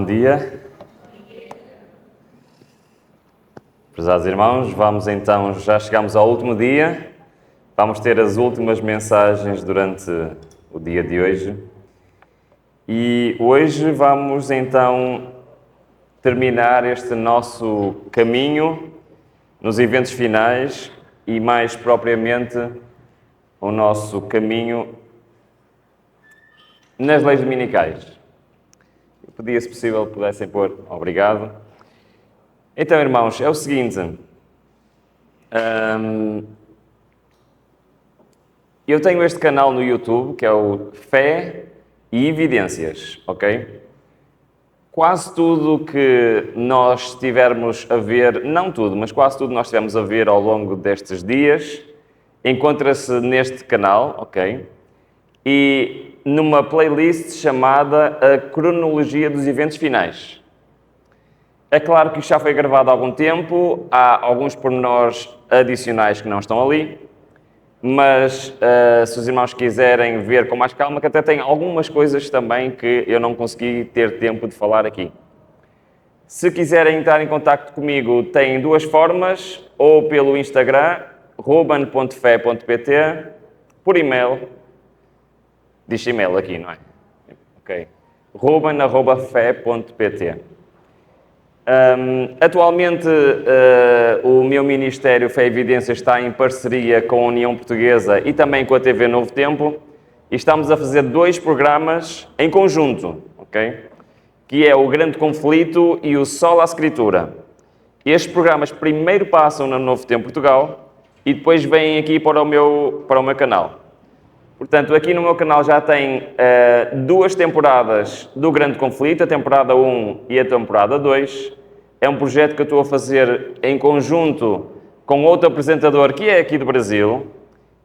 bom dia. Prezados irmãos, vamos então, já chegamos ao último dia, vamos ter as últimas mensagens durante o dia de hoje. E hoje vamos então terminar este nosso caminho nos eventos finais e mais propriamente o nosso caminho nas leis dominicais. Eu pedia, se possível, pudessem pôr. Obrigado. Então, irmãos, é o seguinte. Eu tenho este canal no YouTube, que é o Fé e Evidências, ok? Quase tudo que nós estivermos a ver, não tudo, mas quase tudo que nós estivermos a ver ao longo destes dias, encontra-se neste canal, ok? E numa playlist chamada A Cronologia dos Eventos Finais. É claro que isto já foi gravado há algum tempo, há alguns pormenores adicionais que não estão ali, mas se os irmãos quiserem ver com mais calma, que até tem algumas coisas também que eu não consegui ter tempo de falar aqui. Se quiserem entrar em contacto comigo, têm duas formas, ou pelo Instagram, ruben.fe.pt, por e-mail, diz e-mail aqui, não é? Ok. ruben.fe.pt. Atualmente, o meu Ministério Fé e Evidência está em parceria com a União Portuguesa e também com a TV Novo Tempo e estamos a fazer dois programas em conjunto, ok? Que é o Grande Conflito e o Sola Escritura. Estes programas primeiro passam no Novo Tempo Portugal e depois vêm aqui para o meu canal. Portanto, aqui no meu canal já tem duas temporadas do Grande Conflito, a temporada 1 e a temporada 2. É um projeto que eu estou a fazer em conjunto com outro apresentador que é aqui do Brasil,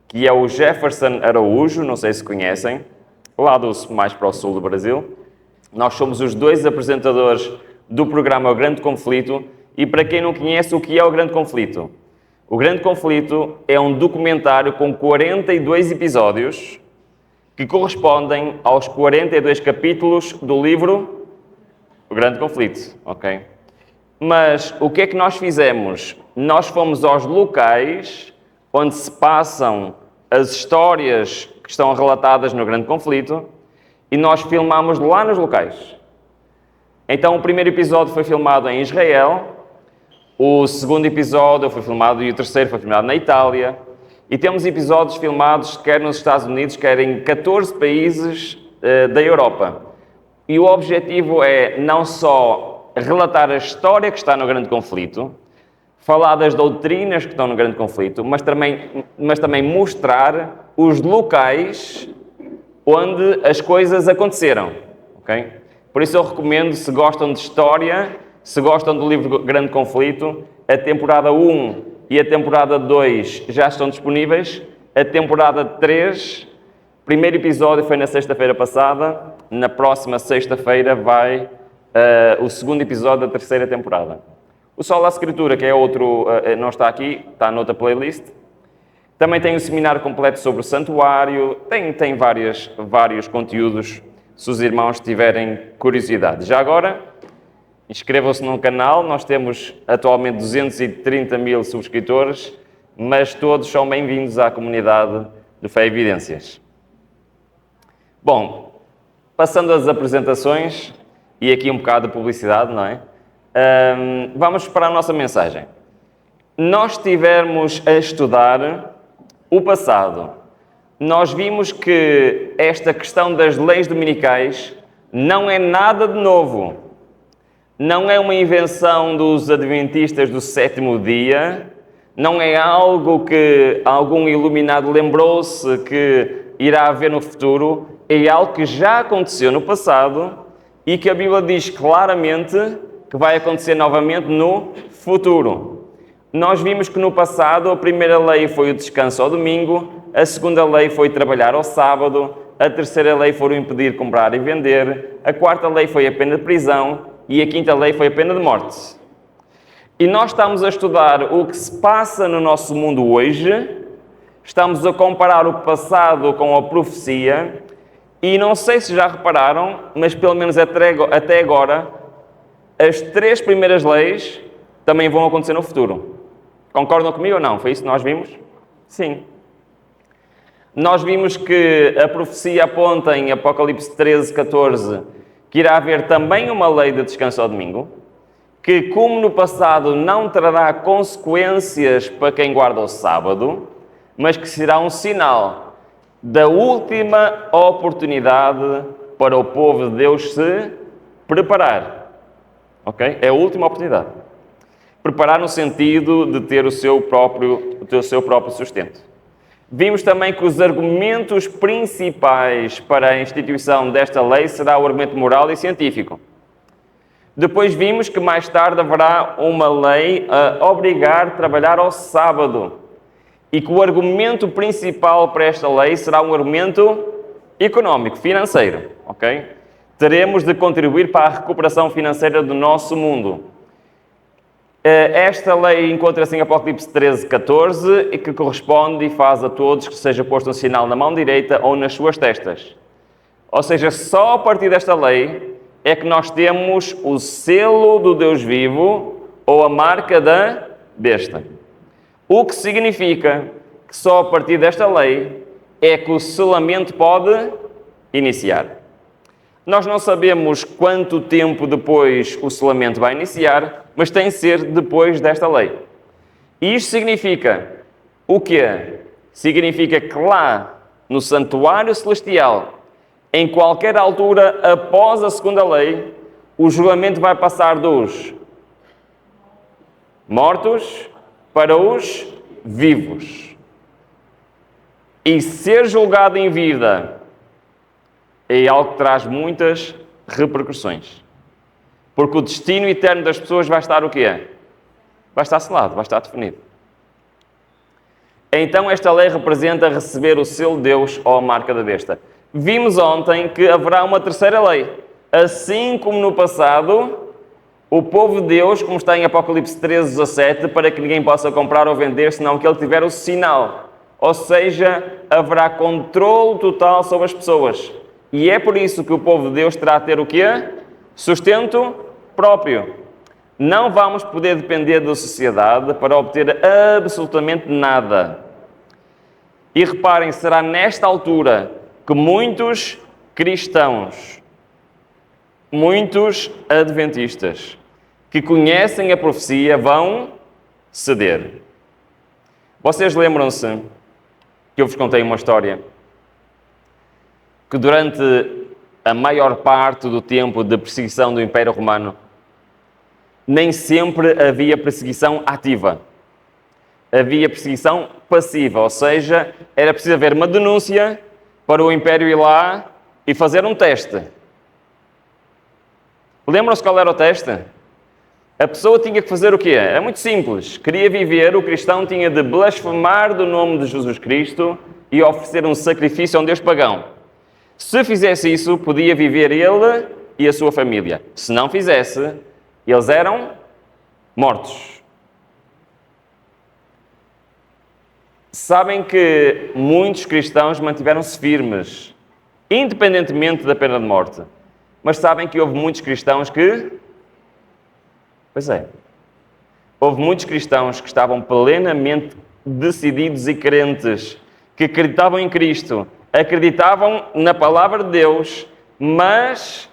que é o Jefferson Araújo, não sei se conhecem, lá mais para o sul do Brasil. Nós somos os dois apresentadores do programa O Grande Conflito e para quem não conhece, o que é o Grande Conflito? O Grande Conflito é um documentário com 42 episódios que correspondem aos 42 capítulos do livro O Grande Conflito, ok? Mas o que é que nós fizemos? Nós fomos aos locais onde se passam as histórias que estão relatadas no Grande Conflito e nós filmámos lá nos locais. Então o primeiro episódio foi filmado em Israel, o segundo episódio foi filmado e o terceiro foi filmado na Itália. E temos episódios filmados quer nos Estados Unidos, quer em 14 países da Europa. E o objetivo é não só relatar a história que está no Grande Conflito, falar das doutrinas que estão no Grande Conflito, mas também mostrar os locais onde as coisas aconteceram. Okay? Por isso eu recomendo, se gostam de história, se gostam do livro Grande Conflito, a temporada 1 e a temporada 2 já estão disponíveis. A temporada 3, primeiro episódio foi na sexta-feira passada, na próxima sexta-feira vai o segundo episódio da terceira temporada. O Sola Escritura, que é outro, não está aqui, está noutra playlist. Também tem um seminário completo sobre o santuário, tem vários conteúdos, se os irmãos tiverem curiosidade. Já agora, inscrevam-se no canal, nós temos atualmente 230 mil subscritores, mas todos são bem-vindos à comunidade de Fé e Evidências. Bom, passando às apresentações, e aqui um bocado de publicidade, não é? Vamos para a nossa mensagem. Nós estivemos a estudar o passado. Nós vimos que esta questão das leis dominicais não é nada de novo. Não é uma invenção dos adventistas do sétimo dia, não é algo que algum iluminado lembrou-se que irá haver no futuro, é algo que já aconteceu no passado e que a Bíblia diz claramente que vai acontecer novamente no futuro. Nós vimos que no passado a primeira lei foi o descanso ao domingo, a segunda lei foi trabalhar ao sábado, a terceira lei foi o impedir comprar e vender, a quarta lei foi a pena de prisão e a quinta lei foi a pena de morte. E nós estamos a estudar o que se passa no nosso mundo hoje, estamos a comparar o passado com a profecia. E não sei se já repararam, mas pelo menos até agora, As 3 primeiras leis também vão acontecer no futuro. Concordam comigo ou não? Foi isso que nós vimos? Sim. Nós vimos que a profecia aponta em Apocalipse 13, 14, que irá haver também uma lei de descanso ao domingo, que, como no passado, não trará consequências para quem guarda o sábado, mas que será um sinal da última oportunidade para o povo de Deus se preparar. Ok? É a última oportunidade. Preparar no sentido de ter o seu próprio sustento. Vimos também que os argumentos principais para a instituição desta lei será o argumento moral e científico. Depois vimos que mais tarde haverá uma lei a obrigar a trabalhar ao sábado. E que o argumento principal para esta lei será um argumento económico, financeiro. Ok? Teremos de contribuir para a recuperação financeira do nosso mundo. Esta lei encontra-se em Apocalipse 13, 14, e que corresponde e faz a todos que seja posto um sinal na mão direita ou nas suas testas. Ou seja, só a partir desta lei é que nós temos o selo do Deus vivo ou a marca da besta. O que significa que só a partir desta lei é que o selamento pode iniciar. Nós não sabemos quanto tempo depois o selamento vai iniciar, mas tem de ser depois desta lei. E isto significa o quê? Significa que lá, no santuário celestial, em qualquer altura após a segunda lei, o julgamento vai passar dos mortos para os vivos. E ser julgado em vida é algo que traz muitas repercussões. Porque o destino eterno das pessoas vai estar o quê? Vai estar selado, vai estar definido. Então esta lei representa receber o selo de Deus ou a marca da besta. Vimos ontem que haverá uma terceira lei. Assim como no passado, o povo de Deus, como está em Apocalipse 13, 17, para que ninguém possa comprar ou vender, senão que ele tiver o sinal. Ou seja, haverá controle total sobre as pessoas. E é por isso que o povo de Deus terá de ter o quê? Sustento próprio. Não vamos poder depender da sociedade para obter absolutamente nada. E reparem, será nesta altura que muitos cristãos, muitos adventistas, que conhecem a profecia, vão ceder. Vocês lembram-se que eu vos contei uma história? Que durante a maior parte do tempo de perseguição do Império Romano, nem sempre havia perseguição ativa. Havia perseguição passiva, ou seja, era preciso haver uma denúncia para o Império ir lá e fazer um teste. Lembram-se qual era o teste? A pessoa tinha que fazer o quê? Era muito simples. Queria viver, o cristão tinha de blasfemar do nome de Jesus Cristo e oferecer um sacrifício a um Deus pagão. Se fizesse isso, podia viver ele e a sua família. Se não fizesse, eles eram mortos. Sabem que muitos cristãos mantiveram-se firmes, independentemente da pena de morte. Mas sabem que houve muitos cristãos que... Pois é. Houve muitos cristãos que estavam plenamente decididos e crentes, que acreditavam em Cristo, acreditavam na palavra de Deus, mas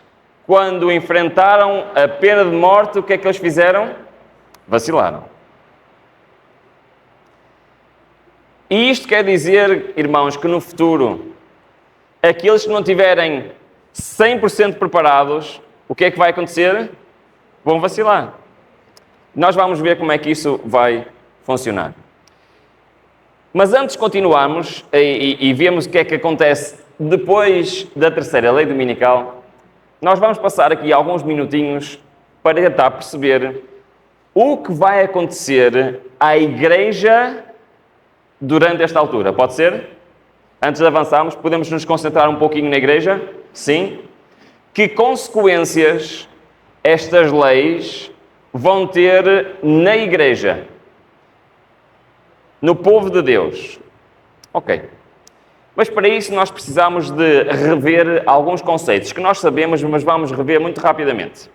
quando enfrentaram a pena de morte, o que é que eles fizeram? Vacilaram. E isto quer dizer, irmãos, que no futuro, aqueles que não estiverem 100% preparados, o que é que vai acontecer? Vão vacilar. Nós vamos ver como é que isso vai funcionar. Mas antes de continuarmos e vemos o que é que acontece depois da terceira lei dominical, nós vamos passar aqui alguns minutinhos para tentar perceber o que vai acontecer à igreja durante esta altura. Pode ser? Antes de avançarmos, podemos nos concentrar um pouquinho na igreja? Sim. Que consequências estas leis vão ter na igreja? No povo de Deus. Ok. Mas para isso nós precisamos de rever alguns conceitos que nós sabemos, mas vamos rever muito rapidamente.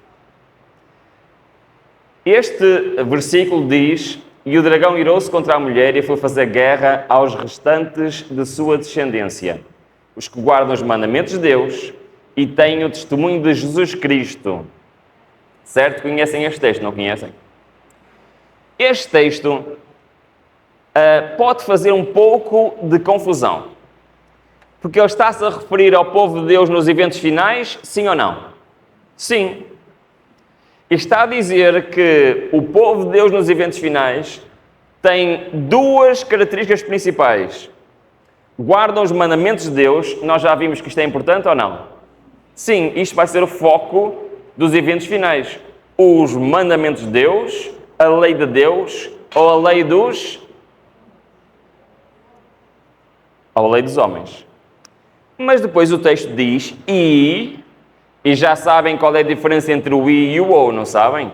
Este versículo diz: e o dragão irou-se contra a mulher e foi fazer guerra aos restantes de sua descendência, os que guardam os mandamentos de Deus e têm o testemunho de Jesus Cristo. Certo? Conhecem este texto, não conhecem? Este texto pode fazer um pouco de confusão, porque ele está-se a referir ao povo de Deus nos eventos finais, sim ou não? Sim. Está a dizer que o povo de Deus nos eventos finais tem duas características principais. Guardam os mandamentos de Deus. Nós já vimos que isto é importante ou não? Sim, isto vai ser o foco dos eventos finais. Os mandamentos de Deus, a lei de Deus ou a lei dos... ou a lei dos homens. Mas depois o texto diz e já sabem qual é a diferença entre o e e o ou, não sabem?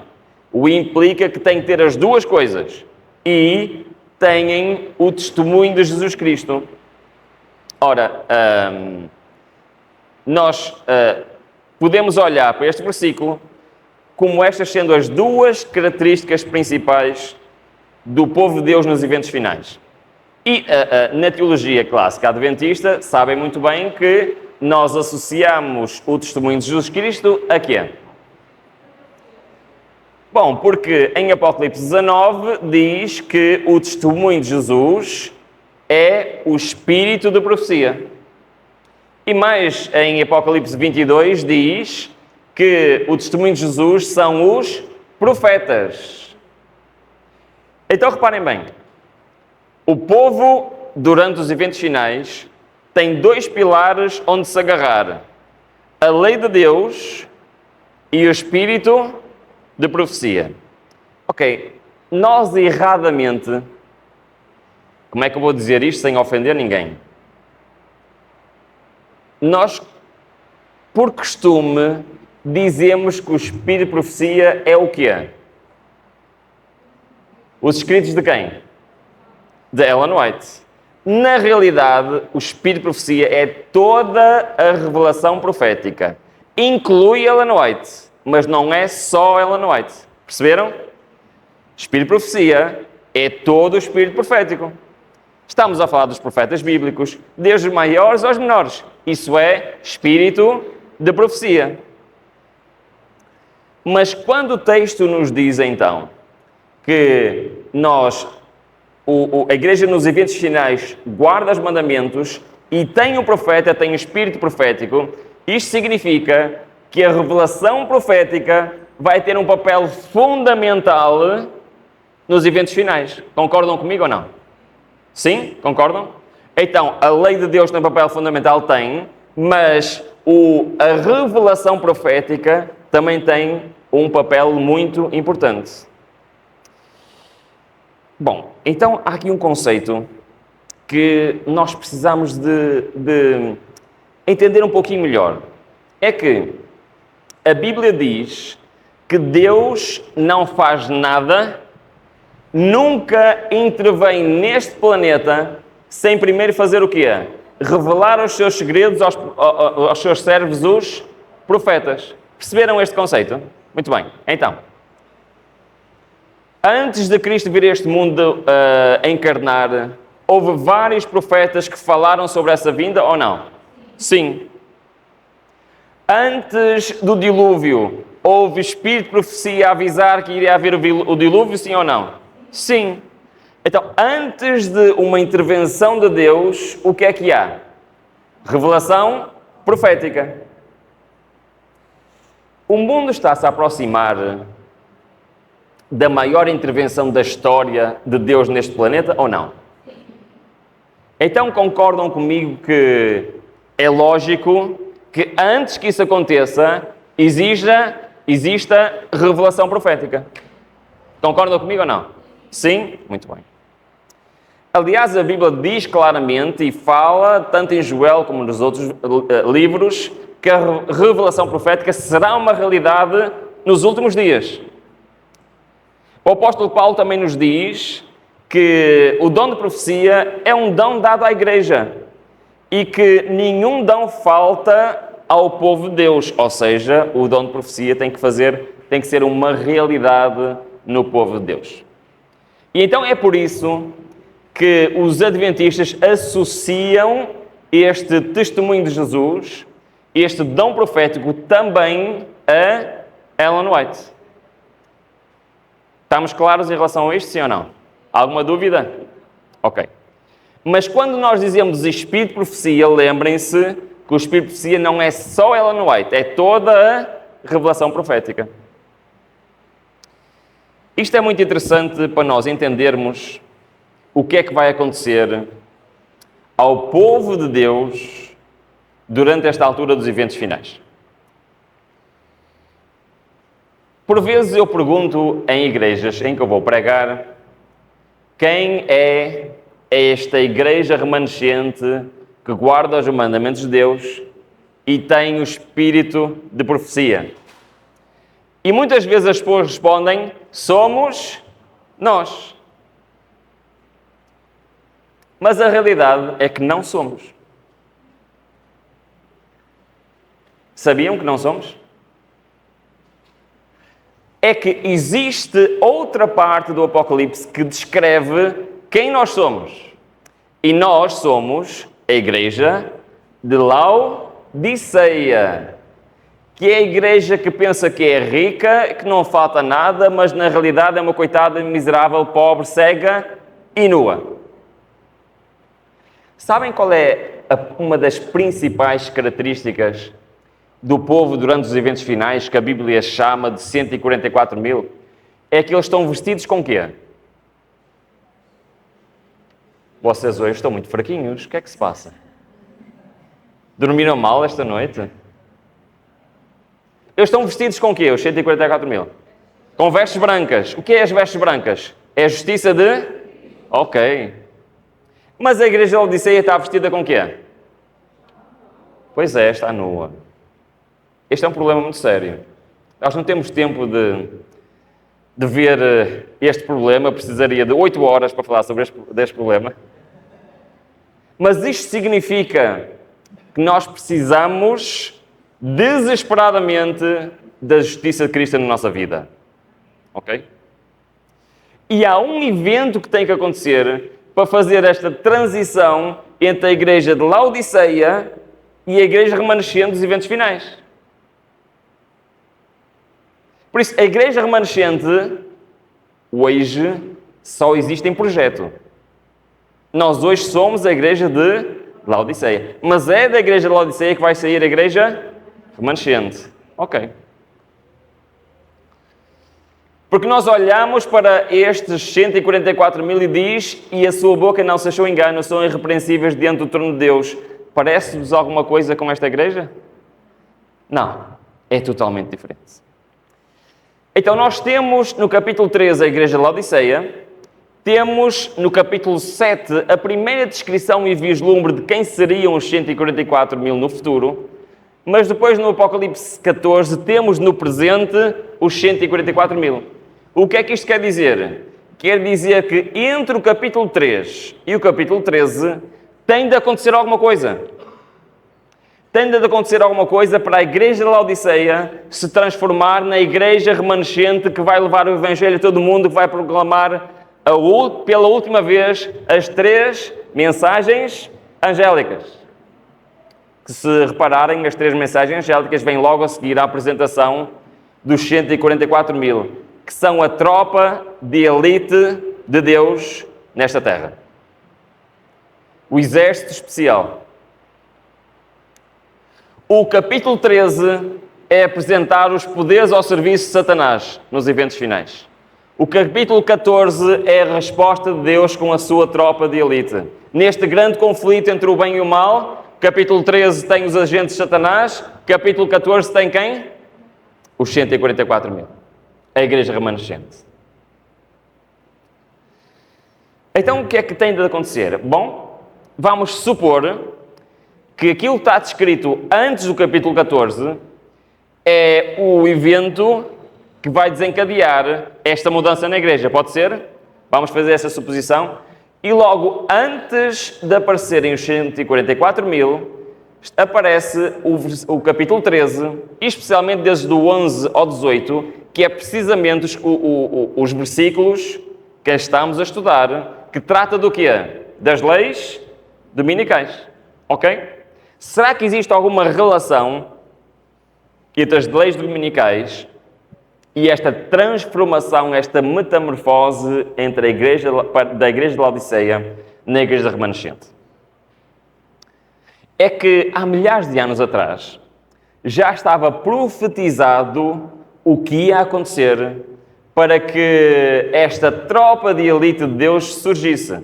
O i implica que tem que ter as duas coisas. E têm o testemunho de Jesus Cristo. Ora, nós podemos olhar para este versículo como estas sendo as duas características principais do povo de Deus nos eventos finais. E na teologia clássica adventista, sabem muito bem que nós associamos o testemunho de Jesus Cristo a quê? Bom, porque em Apocalipse 19 diz que o testemunho de Jesus é o espírito da profecia. E mais em Apocalipse 22 diz que o testemunho de Jesus são os profetas. Então reparem bem, o povo, durante os eventos finais, tem dois pilares onde se agarrar: a lei de Deus e o espírito de profecia. Ok, nós erradamente, como é que eu vou dizer isto sem ofender ninguém? Nós, por costume, dizemos que o espírito de profecia é o quê? Os escritos de quem? De Ellen White. Na realidade, o espírito de profecia é toda a revelação profética. Inclui Ellen White, mas não é só Ellen White. Perceberam? Espírito de profecia é todo o espírito profético. Estamos a falar dos profetas bíblicos, desde os maiores aos menores. Isso é espírito de profecia. Mas quando o texto nos diz, então, que a igreja nos eventos finais guarda os mandamentos e tem o profeta, tem o espírito profético, isto significa que a revelação profética vai ter um papel fundamental nos eventos finais. Concordam comigo ou não? Sim? Concordam? Então, a lei de Deus tem um papel fundamental? Tem, mas a revelação profética também tem um papel muito importante. Bom, então há aqui um conceito que nós precisamos de entender um pouquinho melhor. É que a Bíblia diz que Deus não faz nada, nunca intervém neste planeta sem primeiro fazer o quê? Revelar os seus segredos aos seus servos, os profetas. Perceberam este conceito? Muito bem. Então, antes de Cristo vir a este mundo encarnar, houve vários profetas que falaram sobre essa vinda ou não? Sim. Antes do dilúvio, houve espírito de profecia a avisar que iria haver o dilúvio, sim ou não? Sim. Então, antes de uma intervenção de Deus, o que é que há? Revelação profética. O mundo está-se a aproximar da maior intervenção da história de Deus neste planeta ou não? Então concordam comigo que é lógico que antes que isso aconteça, exista revelação profética. Concordam comigo ou não? Sim? Muito bem. Aliás, a Bíblia diz claramente e fala, tanto em Joel como nos outros livros, que a revelação profética será uma realidade nos últimos dias. O apóstolo Paulo também nos diz que o dom de profecia é um dom dado à igreja e que nenhum dom falta ao povo de Deus. Ou seja, o dom de profecia tem que ser uma realidade no povo de Deus. E então é por isso que os adventistas associam este testemunho de Jesus, este dom profético, também a Ellen White. Estamos claros em relação a isto, sim ou não? Alguma dúvida? Ok. Mas quando nós dizemos espírito de profecia, lembrem-se que o espírito de profecia não é só Ellen White, é toda a revelação profética. Isto é muito interessante para nós entendermos o que é que vai acontecer ao povo de Deus durante esta altura dos eventos finais. Por vezes eu pergunto em igrejas em que eu vou pregar, quem é esta igreja remanescente que guarda os mandamentos de Deus e tem o espírito de profecia? E muitas vezes as pessoas respondem, somos nós. Mas a realidade é que não somos. Sabiam que não somos? É que existe outra parte do Apocalipse que descreve quem nós somos. E nós somos a igreja de Laodiceia, que é a igreja que pensa que é rica, que não falta nada, mas na realidade é uma coitada miserável, pobre, cega e nua. Sabem qual é uma das principais características do povo durante os eventos finais, que a Bíblia chama de 144 mil? É que eles estão vestidos com quê? Vocês hoje estão muito fraquinhos. O que é que se passa? Dormiram mal esta noite? Eles estão vestidos com quê, os 144 mil? Com vestes brancas. O que é as vestes brancas? É a justiça de? Ok. Mas a igreja de Laodiceia está vestida com quê? Pois é, está nua. Este é um problema muito sério. Nós não temos tempo de ver este problema. Eu precisaria de 8 horas para falar sobre este problema. Mas isto significa que nós precisamos desesperadamente da justiça de Cristo na nossa vida. Ok? E há um evento que tem que acontecer para fazer esta transição entre a igreja de Laodiceia e a igreja remanescente dos eventos finais. Por isso, a igreja remanescente hoje só existe em projeto. Nós hoje somos a igreja de Laodiceia. Mas é da igreja de Laodiceia que vai sair a igreja remanescente. Ok. Porque nós olhamos para estes 144 mil e diz, e a sua boca não se achou engano, são irrepreensíveis diante do trono de Deus. Parece-vos alguma coisa com esta igreja? Não. É totalmente diferente. Então nós temos no capítulo 13 a igreja de Laodiceia, temos no capítulo 7 a primeira descrição e vislumbre de quem seriam os 144 mil no futuro, mas depois no Apocalipse 14 temos no presente os 144 mil. O que é que isto quer dizer? Quer dizer que entre o capítulo 3 e o capítulo 13 tem de acontecer alguma coisa. Tem de acontecer alguma coisa para a igreja de Laodiceia se transformar na igreja remanescente que vai levar o Evangelho a todo mundo, que vai proclamar pela última vez as 3 mensagens angélicas. Que se repararem, as 3 mensagens angélicas vêm logo a seguir à apresentação dos 144 mil, que são a tropa de elite de Deus nesta terra. O exército especial. O capítulo 13 é apresentar os poderes ao serviço de Satanás nos eventos finais. O capítulo 14 é a resposta de Deus com a sua tropa de elite. Neste grande conflito entre o bem e o mal, capítulo 13 tem os agentes de Satanás, capítulo 14 tem quem? Os 144 mil. A igreja remanescente. Então o que é que tem de acontecer? Bom, vamos supor que aquilo que está descrito antes do capítulo 14 é o evento que vai desencadear esta mudança na igreja. Pode ser? Vamos fazer essa suposição. E logo antes de aparecerem os 144 mil, aparece o capítulo 13, especialmente desde o 11 ao 18, que é precisamente os versículos que estamos a estudar, que trata do quê? Das leis dominicais. Ok? Será que existe alguma relação entre as leis dominicais e esta transformação, esta metamorfose entre da igreja de Laodiceia na igreja remanescente? É que há milhares de anos atrás já estava profetizado o que ia acontecer para que esta tropa de elite de Deus surgisse.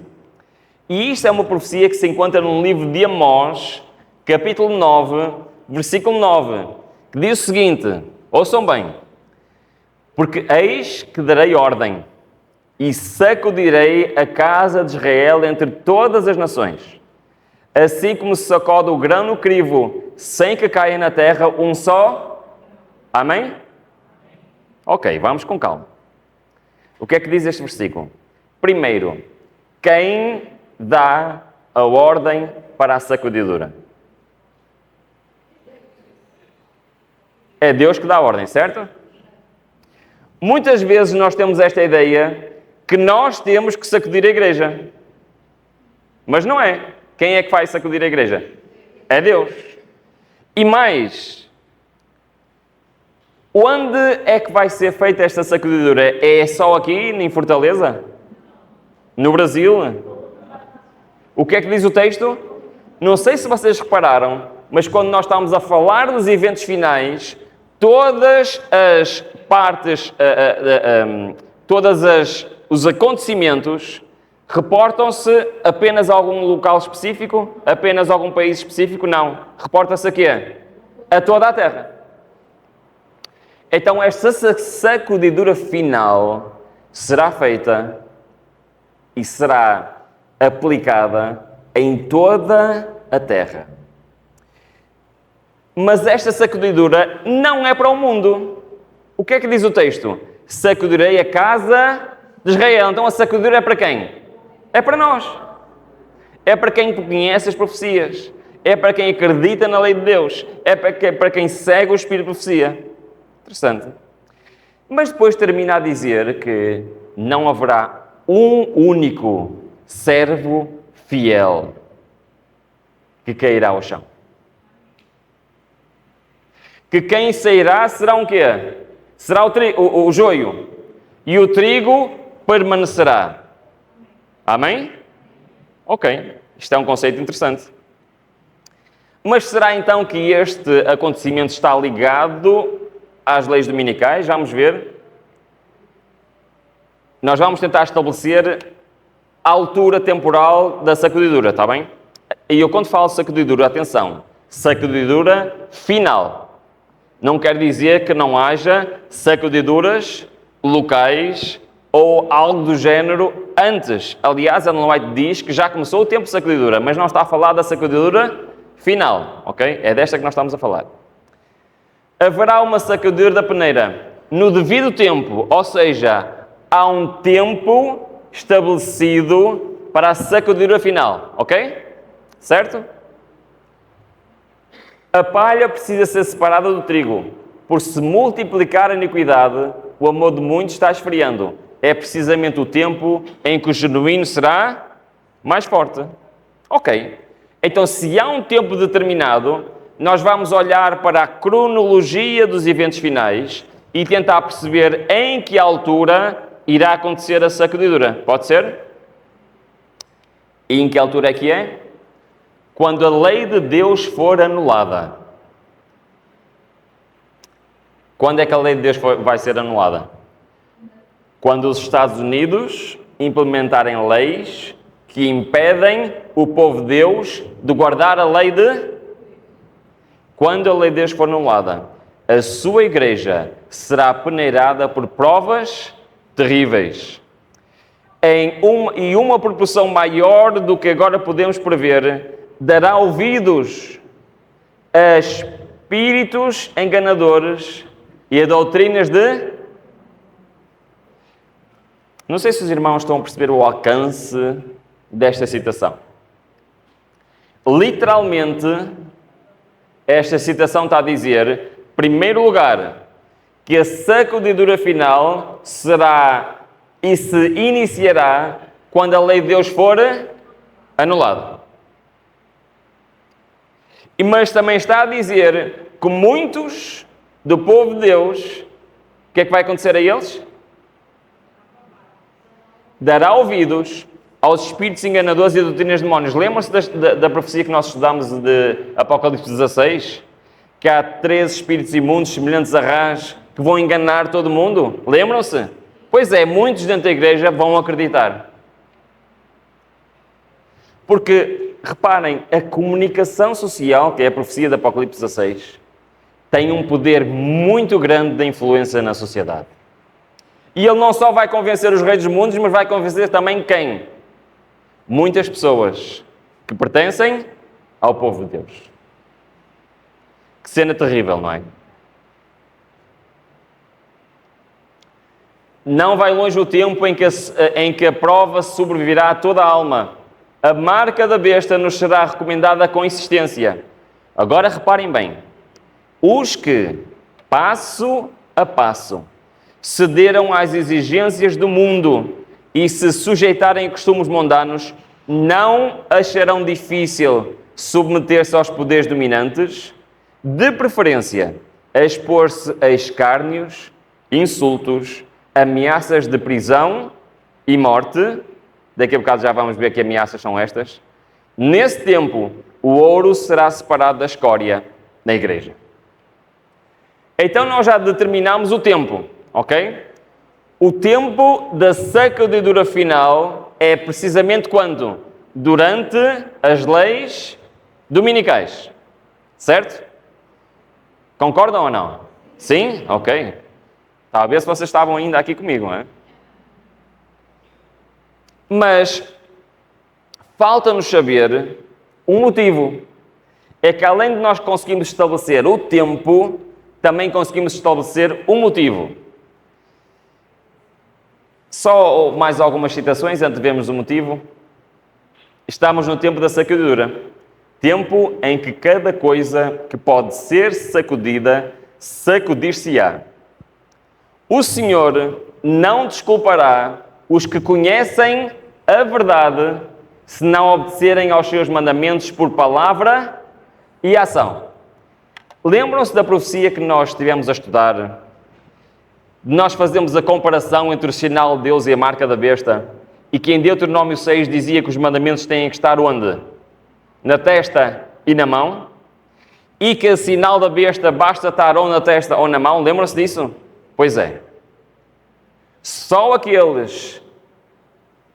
E isto é uma profecia que se encontra no livro de Amós, capítulo 9, versículo 9, que diz o seguinte, ouçam bem, porque eis que darei ordem e sacudirei a casa de Israel entre todas as nações, assim como se sacode o grão no crivo, sem que caia na terra um só. Amém? Ok, vamos com calma. O que é que diz este versículo? Primeiro, quem dá a ordem para a sacudidura? É Deus que dá a ordem, certo? Muitas vezes nós temos esta ideia que nós temos que sacudir a igreja. Mas não é. Quem é que vai sacudir a igreja? É Deus. E mais, onde é que vai ser feita esta sacudidura? É só aqui, em Fortaleza? No Brasil? O que é que diz o texto? Não sei se vocês repararam, mas quando nós estamos a falar dos eventos finais, todas as partes, os acontecimentos reportam-se apenas a algum local específico? Apenas a algum país específico? Não. Reporta-se a quê? A toda a Terra. Então esta sacudidura final será feita e será aplicada em toda a Terra. Mas esta sacudidura não é para o mundo. O que é que diz o texto? Sacudirei a casa de Israel. Então a sacudidura é para quem? É para nós. É para quem conhece as profecias. É para quem acredita na lei de Deus. É para quem segue o Espírito de profecia. Interessante. Mas depois termina a dizer que não haverá um único servo fiel que cairá ao chão. Que quem sairá será um quê? Será o joio. E o trigo permanecerá. Amém? Ok. Isto é um conceito interessante. Mas será então que este acontecimento está ligado às leis dominicais? Vamos ver. Nós vamos tentar estabelecer a altura temporal da sacudidura, está bem? E eu quando falo sacudidura, atenção, sacudidura final. Não quer dizer que não haja sacudiduras locais ou algo do género antes. Aliás, Ellen White diz que já começou o tempo de sacudidura, mas não está a falar da sacudidura final, ok? É desta que nós estamos a falar. Haverá uma sacudidura da peneira no devido tempo, ou seja, há um tempo estabelecido para a sacudidura final, ok? Certo? A palha precisa ser separada do trigo. Por se multiplicar a iniquidade, o amor de muitos está esfriando. É precisamente o tempo em que o genuíno será mais forte. Ok. Então, se há um tempo determinado, nós vamos olhar para a cronologia dos eventos finais e tentar perceber em que altura irá acontecer a sacudidura. Pode ser? E em que altura é que é? Quando a lei de Deus for anulada. Quando é que a lei de Deus vai ser anulada? Quando os Estados Unidos implementarem leis que impedem o povo de Deus de guardar a lei de... Quando a lei de Deus for anulada, a sua igreja será peneirada por provas terríveis. E uma proporção maior do que agora podemos prever, dará ouvidos a espíritos enganadores e a doutrinas de... Não sei se os irmãos estão a perceber o alcance desta citação. Literalmente, esta citação está a dizer, em primeiro lugar, que a sacudidura final será e se iniciará quando a lei de Deus for anulada. Mas também está a dizer que muitos do povo de Deus, o que é que vai acontecer a eles? Dará ouvidos aos espíritos enganadores e doutrinas de demónios. Lembram-se da profecia que nós estudamos de Apocalipse 16? Que há 13 espíritos imundos semelhantes a rãs que vão enganar todo mundo? Lembram-se? Pois é, muitos dentro da igreja vão acreditar. Porque, reparem, a comunicação social, que é a profecia de Apocalipse 16, tem um poder muito grande de influência na sociedade. E ele não só vai convencer os reis dos mundos, mas vai convencer também quem? Muitas pessoas que pertencem ao povo de Deus. Que cena terrível, não é? Não vai longe o tempo em que a prova sobreviverá a toda a alma. A marca da besta nos será recomendada com insistência. Agora reparem bem. Os que, passo a passo, cederam às exigências do mundo e se sujeitarem a costumes mundanos, não acharão difícil submeter-se aos poderes dominantes, de preferência a expor-se a escárnios, insultos, ameaças de prisão e morte. Daqui a bocado já vamos ver que ameaças são estas. Nesse tempo, o ouro será separado da escória na igreja. Então nós já determinamos o tempo, ok? O tempo da sacudidura final é precisamente quando? Durante as leis dominicais. Certo? Concordam ou não? Sim? Ok. Está a ver se vocês estavam ainda aqui comigo, não é? Mas falta-nos saber um motivo. É que além de nós conseguirmos estabelecer o tempo, também conseguimos estabelecer o motivo. Só mais algumas citações antes de vermos o motivo. Estamos no tempo da sacudidura. Tempo em que cada coisa que pode ser sacudida, sacudir-se-á. O Senhor não desculpará os que conhecem a verdade se não obedecerem aos seus mandamentos por palavra e ação. Lembram-se da profecia que nós estivemos a estudar? Nós fazemos a comparação entre o sinal de Deus e a marca da besta, e que em Deuteronômio 6 dizia que os mandamentos têm que estar onde? Na testa e na mão, e que o sinal da besta basta estar ou na testa ou na mão. Lembram-se disso? Pois é. Só aqueles,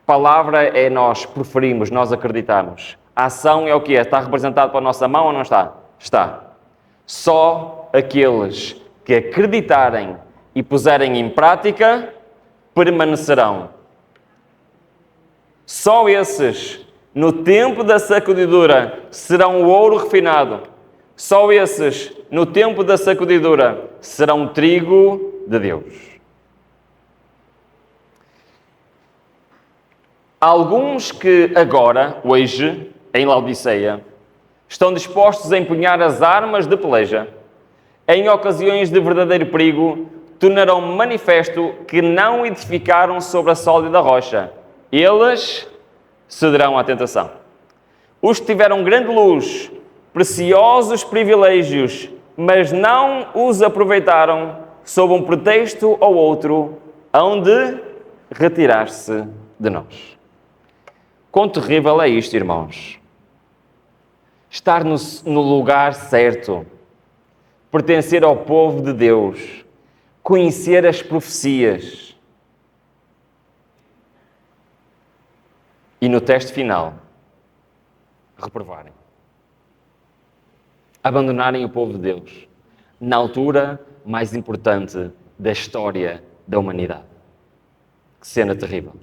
palavra é nós preferimos, nós acreditamos. A ação é o que é? Está representado para a nossa mão ou não está? Está. Só aqueles que acreditarem e puserem em prática permanecerão. Só esses, no tempo da sacudidura, serão o ouro refinado. Só esses, no tempo da sacudidura, serão trigo de Deus. Alguns que agora, hoje, em Laodiceia, estão dispostos a empunhar as armas de peleja, em ocasiões de verdadeiro perigo, tornarão manifesto que não edificaram sobre a sólida rocha. Eles cederão à tentação. Os que tiveram grande luz, preciosos privilégios, mas não os aproveitaram, sob um pretexto ou outro, hão de retirar-se de nós. Quão terrível é isto, irmãos? Estar no lugar certo, pertencer ao povo de Deus, conhecer as profecias e no teste final reprovarem, abandonarem o povo de Deus na altura mais importante da história da humanidade. Que cena terrível.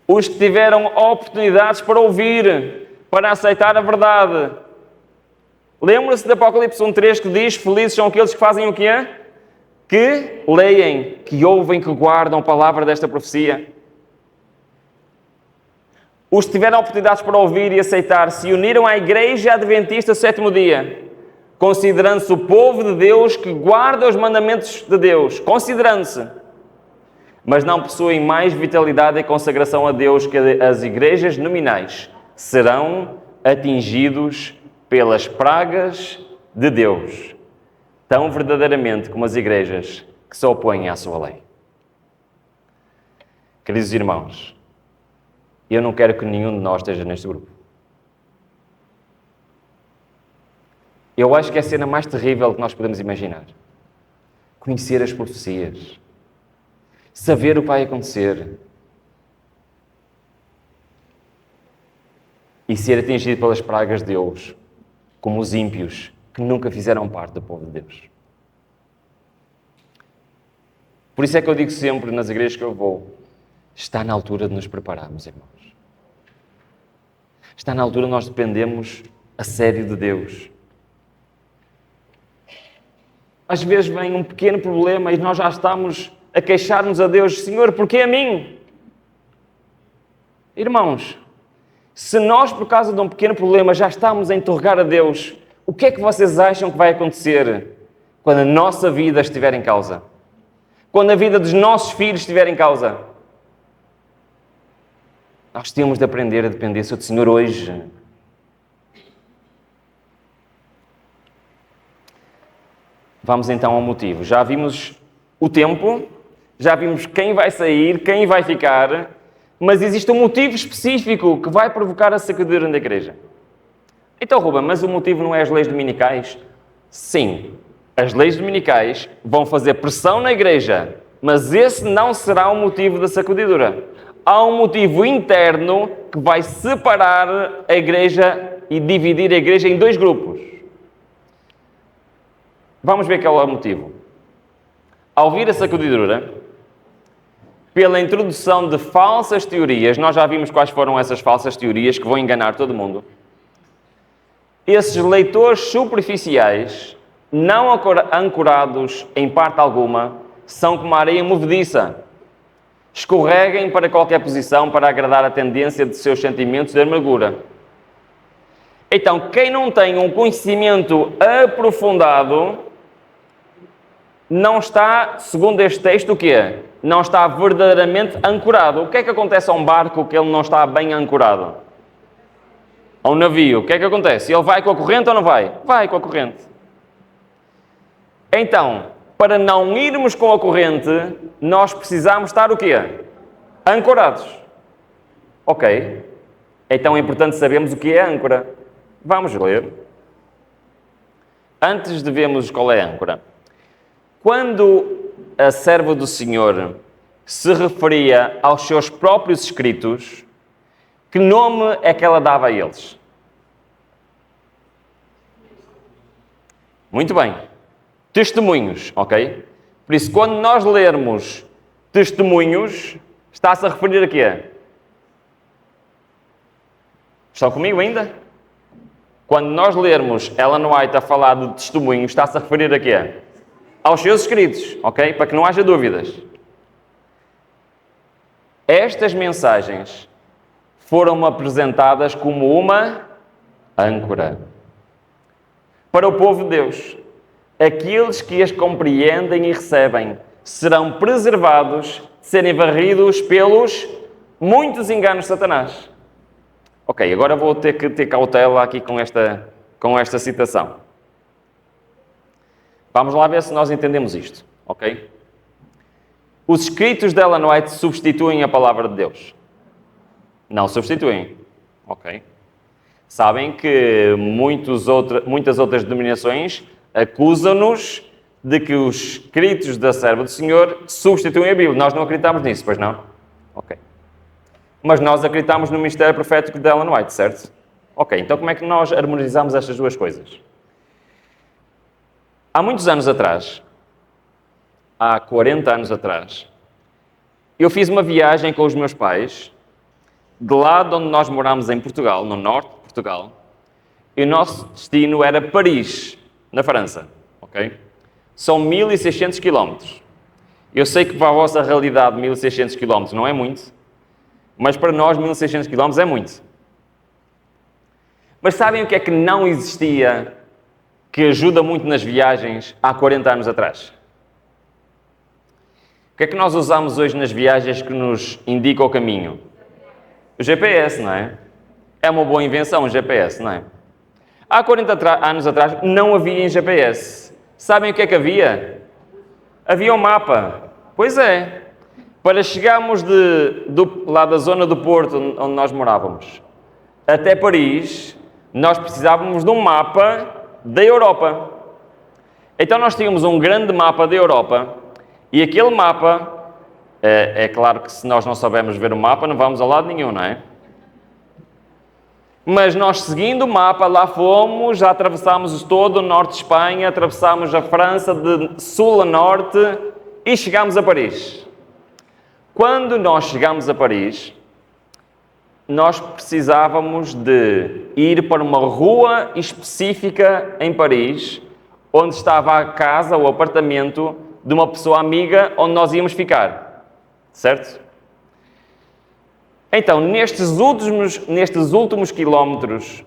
Os que tiveram oportunidades para ouvir, para aceitar a verdade. Lembra-se de Apocalipse 1:3 que diz: felizes são aqueles que fazem o que é? Que leem, que ouvem, que guardam a palavra desta profecia. Os que tiveram oportunidades para ouvir e aceitar se uniram à Igreja Adventista do sétimo dia. considerando-se o povo de Deus que guarda os mandamentos de Deus, considerando-se, mas não possuem mais vitalidade e consagração a Deus que as igrejas nominais, serão atingidos pelas pragas de Deus, tão verdadeiramente como as igrejas que se opõem à sua lei. Queridos irmãos, eu não quero que nenhum de nós esteja neste grupo. Eu acho que é a cena mais terrível que nós podemos imaginar. Conhecer as profecias. Saber o que vai acontecer. E ser atingido pelas pragas de Deus, como os ímpios, que nunca fizeram parte do povo de Deus. Por isso é que eu digo sempre nas igrejas que eu vou, está na altura de nos prepararmos, irmãos. Está na altura de nós dependemos a sério de Deus. Às vezes vem um pequeno problema e nós já estamos a queixar-nos a Deus, Senhor, porquê a mim? Irmãos, se nós, por causa de um pequeno problema, já estamos a interrogar a Deus, o que é que vocês acham que vai acontecer quando a nossa vida estiver em causa? Quando a vida dos nossos filhos estiver em causa? Nós temos de aprender a depender do Senhor hoje. Vamos então ao motivo. Já vimos o tempo, já vimos quem vai sair, quem vai ficar, mas existe um motivo específico que vai provocar a sacudida da igreja. Então, Ruben, mas o motivo não é as leis dominicais? Sim, as leis dominicais vão fazer pressão na igreja, mas esse não será o motivo da sacudidura. Há um motivo interno que vai separar a igreja e dividir a igreja em dois grupos. Vamos ver qual é o motivo. Ao vir a sacudidura, pela introdução de falsas teorias, nós já vimos quais foram essas falsas teorias que vão enganar todo mundo. Esses leitores superficiais, não ancorados em parte alguma, são como a areia movediça. Escorreguem para qualquer posição para agradar a tendência de seus sentimentos de amargura. Então, quem não tem um conhecimento aprofundado, não está, segundo este texto, o quê? Não está verdadeiramente ancorado. O que é que acontece a um barco que ele não está bem ancorado? A um navio, o que é que acontece? Ele vai com a corrente ou não vai? Vai com a corrente. Então, para não irmos com a corrente, nós precisamos estar o quê? Ancorados. Ok. Então é importante sabermos o que é âncora. Vamos ler. Antes de vermos qual é a âncora. Quando a serva do Senhor se referia aos seus próprios escritos, que nome é que ela dava a eles? Muito bem. Testemunhos, ok? Por isso, quando nós lermos testemunhos, está-se a referir a quê? Estão comigo ainda? Quando nós lermos Ellen White a falar de testemunhos, está-se a referir a quê? Aos seus escritos, ok? Para que não haja dúvidas. Estas mensagens foram apresentadas como uma âncora para o povo de Deus. Aqueles que as compreendem e recebem serão preservados de serem varridos pelos muitos enganos de Satanás. Ok, agora vou ter que ter cautela aqui com esta citação. Vamos lá ver se nós entendemos isto, ok? Os escritos de Ellen White substituem a palavra de Deus? Não substituem, ok? Sabem que muitas outras denominações acusam-nos de que os escritos da serva do Senhor substituem a Bíblia. Nós não acreditamos nisso, pois não? Ok. Mas nós acreditamos no ministério profético de Ellen White, certo? Ok, então como é que nós harmonizamos estas duas coisas? Há muitos anos atrás, há 40 anos atrás, eu fiz uma viagem com os meus pais, de lá de onde nós morámos em Portugal, no norte de Portugal, e o nosso destino era Paris, na França, ok? São 1.600 km. Eu sei que para a vossa realidade 1.600 km não é muito, mas para nós 1.600 km é muito. Mas sabem o que é que não existia que ajuda muito nas viagens há 40 anos atrás? O que é que nós usamos hoje nas viagens que nos indica o caminho? O GPS, não é? É uma boa invenção o GPS, não é? Há 40 anos atrás não havia GPS. Sabem o que é que havia? Havia um mapa. Pois é. Para chegarmos lá da zona do Porto, onde nós morávamos, até Paris, nós precisávamos de um mapa da Europa. Então nós tínhamos um grande mapa da Europa e aquele mapa, é claro que se nós não soubermos ver o mapa, não vamos a lado nenhum, não é? Mas nós, seguindo o mapa, lá fomos, já atravessámos todo o norte de Espanha, atravessámos a França de sul a norte e chegámos a Paris. Quando nós chegámos a Paris, nós precisávamos de ir para uma rua específica em Paris, onde estava a casa ou apartamento de uma pessoa amiga onde nós íamos ficar. Certo? Então, nestes últimos quilómetros,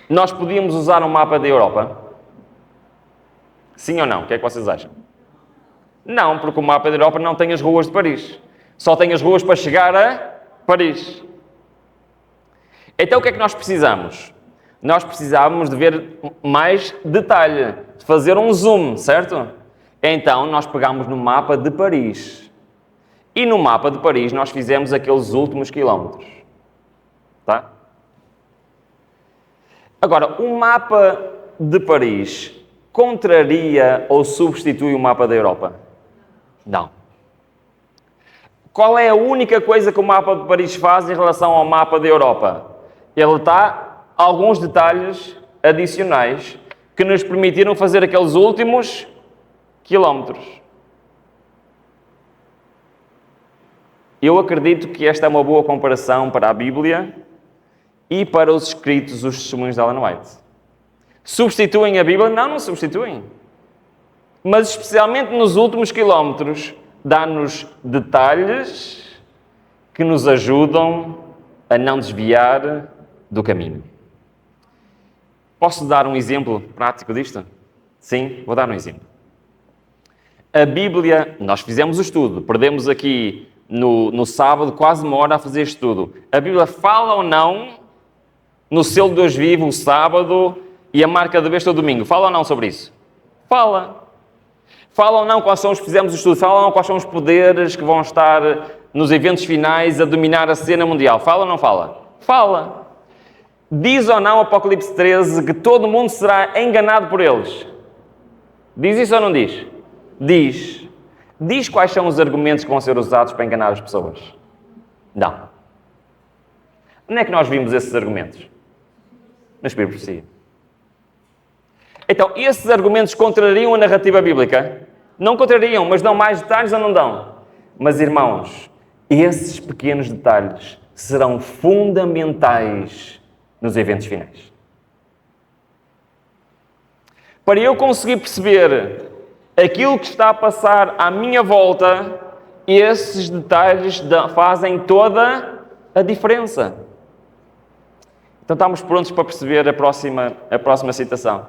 nós podíamos usar um mapa da Europa? Sim ou não? O que é que vocês acham? Não, porque o mapa da Europa não tem as ruas de Paris. Só tem as ruas para chegar a Paris. Então, o que é que nós precisamos? Nós precisávamos de ver mais detalhe, de fazer um zoom, certo? Então, nós pegámos no mapa de Paris. E no mapa de Paris nós fizemos aqueles últimos quilómetros. Tá? Agora, o mapa de Paris contraria ou substitui o mapa da Europa? Não. Qual é a única coisa que o mapa de Paris faz em relação ao mapa da Europa? Ele dá alguns detalhes adicionais que nos permitiram fazer aqueles últimos quilómetros. Eu acredito que esta é uma boa comparação para a Bíblia e para os escritos, os testemunhos de Ellen White. Substituem a Bíblia? Não, não substituem. Mas especialmente nos últimos quilómetros, dá-nos detalhes que nos ajudam a não desviar do caminho. Posso dar um exemplo prático disto? Sim, vou dar um exemplo. A Bíblia, nós fizemos o estudo, perdemos aqui no sábado quase uma hora a fazer estudo. A Bíblia fala ou não no selo de Deus vivo, o sábado e a marca da besta o domingo? Fala ou não sobre isso? Fala. Fala ou não quais são os que fizemos o estudo? Fala ou não quais são os poderes que vão estar nos eventos finais a dominar a cena mundial? Fala ou não fala? Fala. Diz ou não Apocalipse 13 que todo mundo será enganado por eles? Diz isso ou não diz? Diz. Diz quais são os argumentos que vão ser usados para enganar as pessoas? Não. Onde é que nós vimos esses argumentos? Na Espírito Profecia. Então, esses argumentos contrariam a narrativa bíblica? Não contrariam, mas dão mais detalhes ou não dão? Mas, irmãos, esses pequenos detalhes serão fundamentais nos eventos finais. Para eu conseguir perceber aquilo que está a passar à minha volta, esses detalhes fazem toda a diferença. Então estamos prontos para perceber a próxima citação.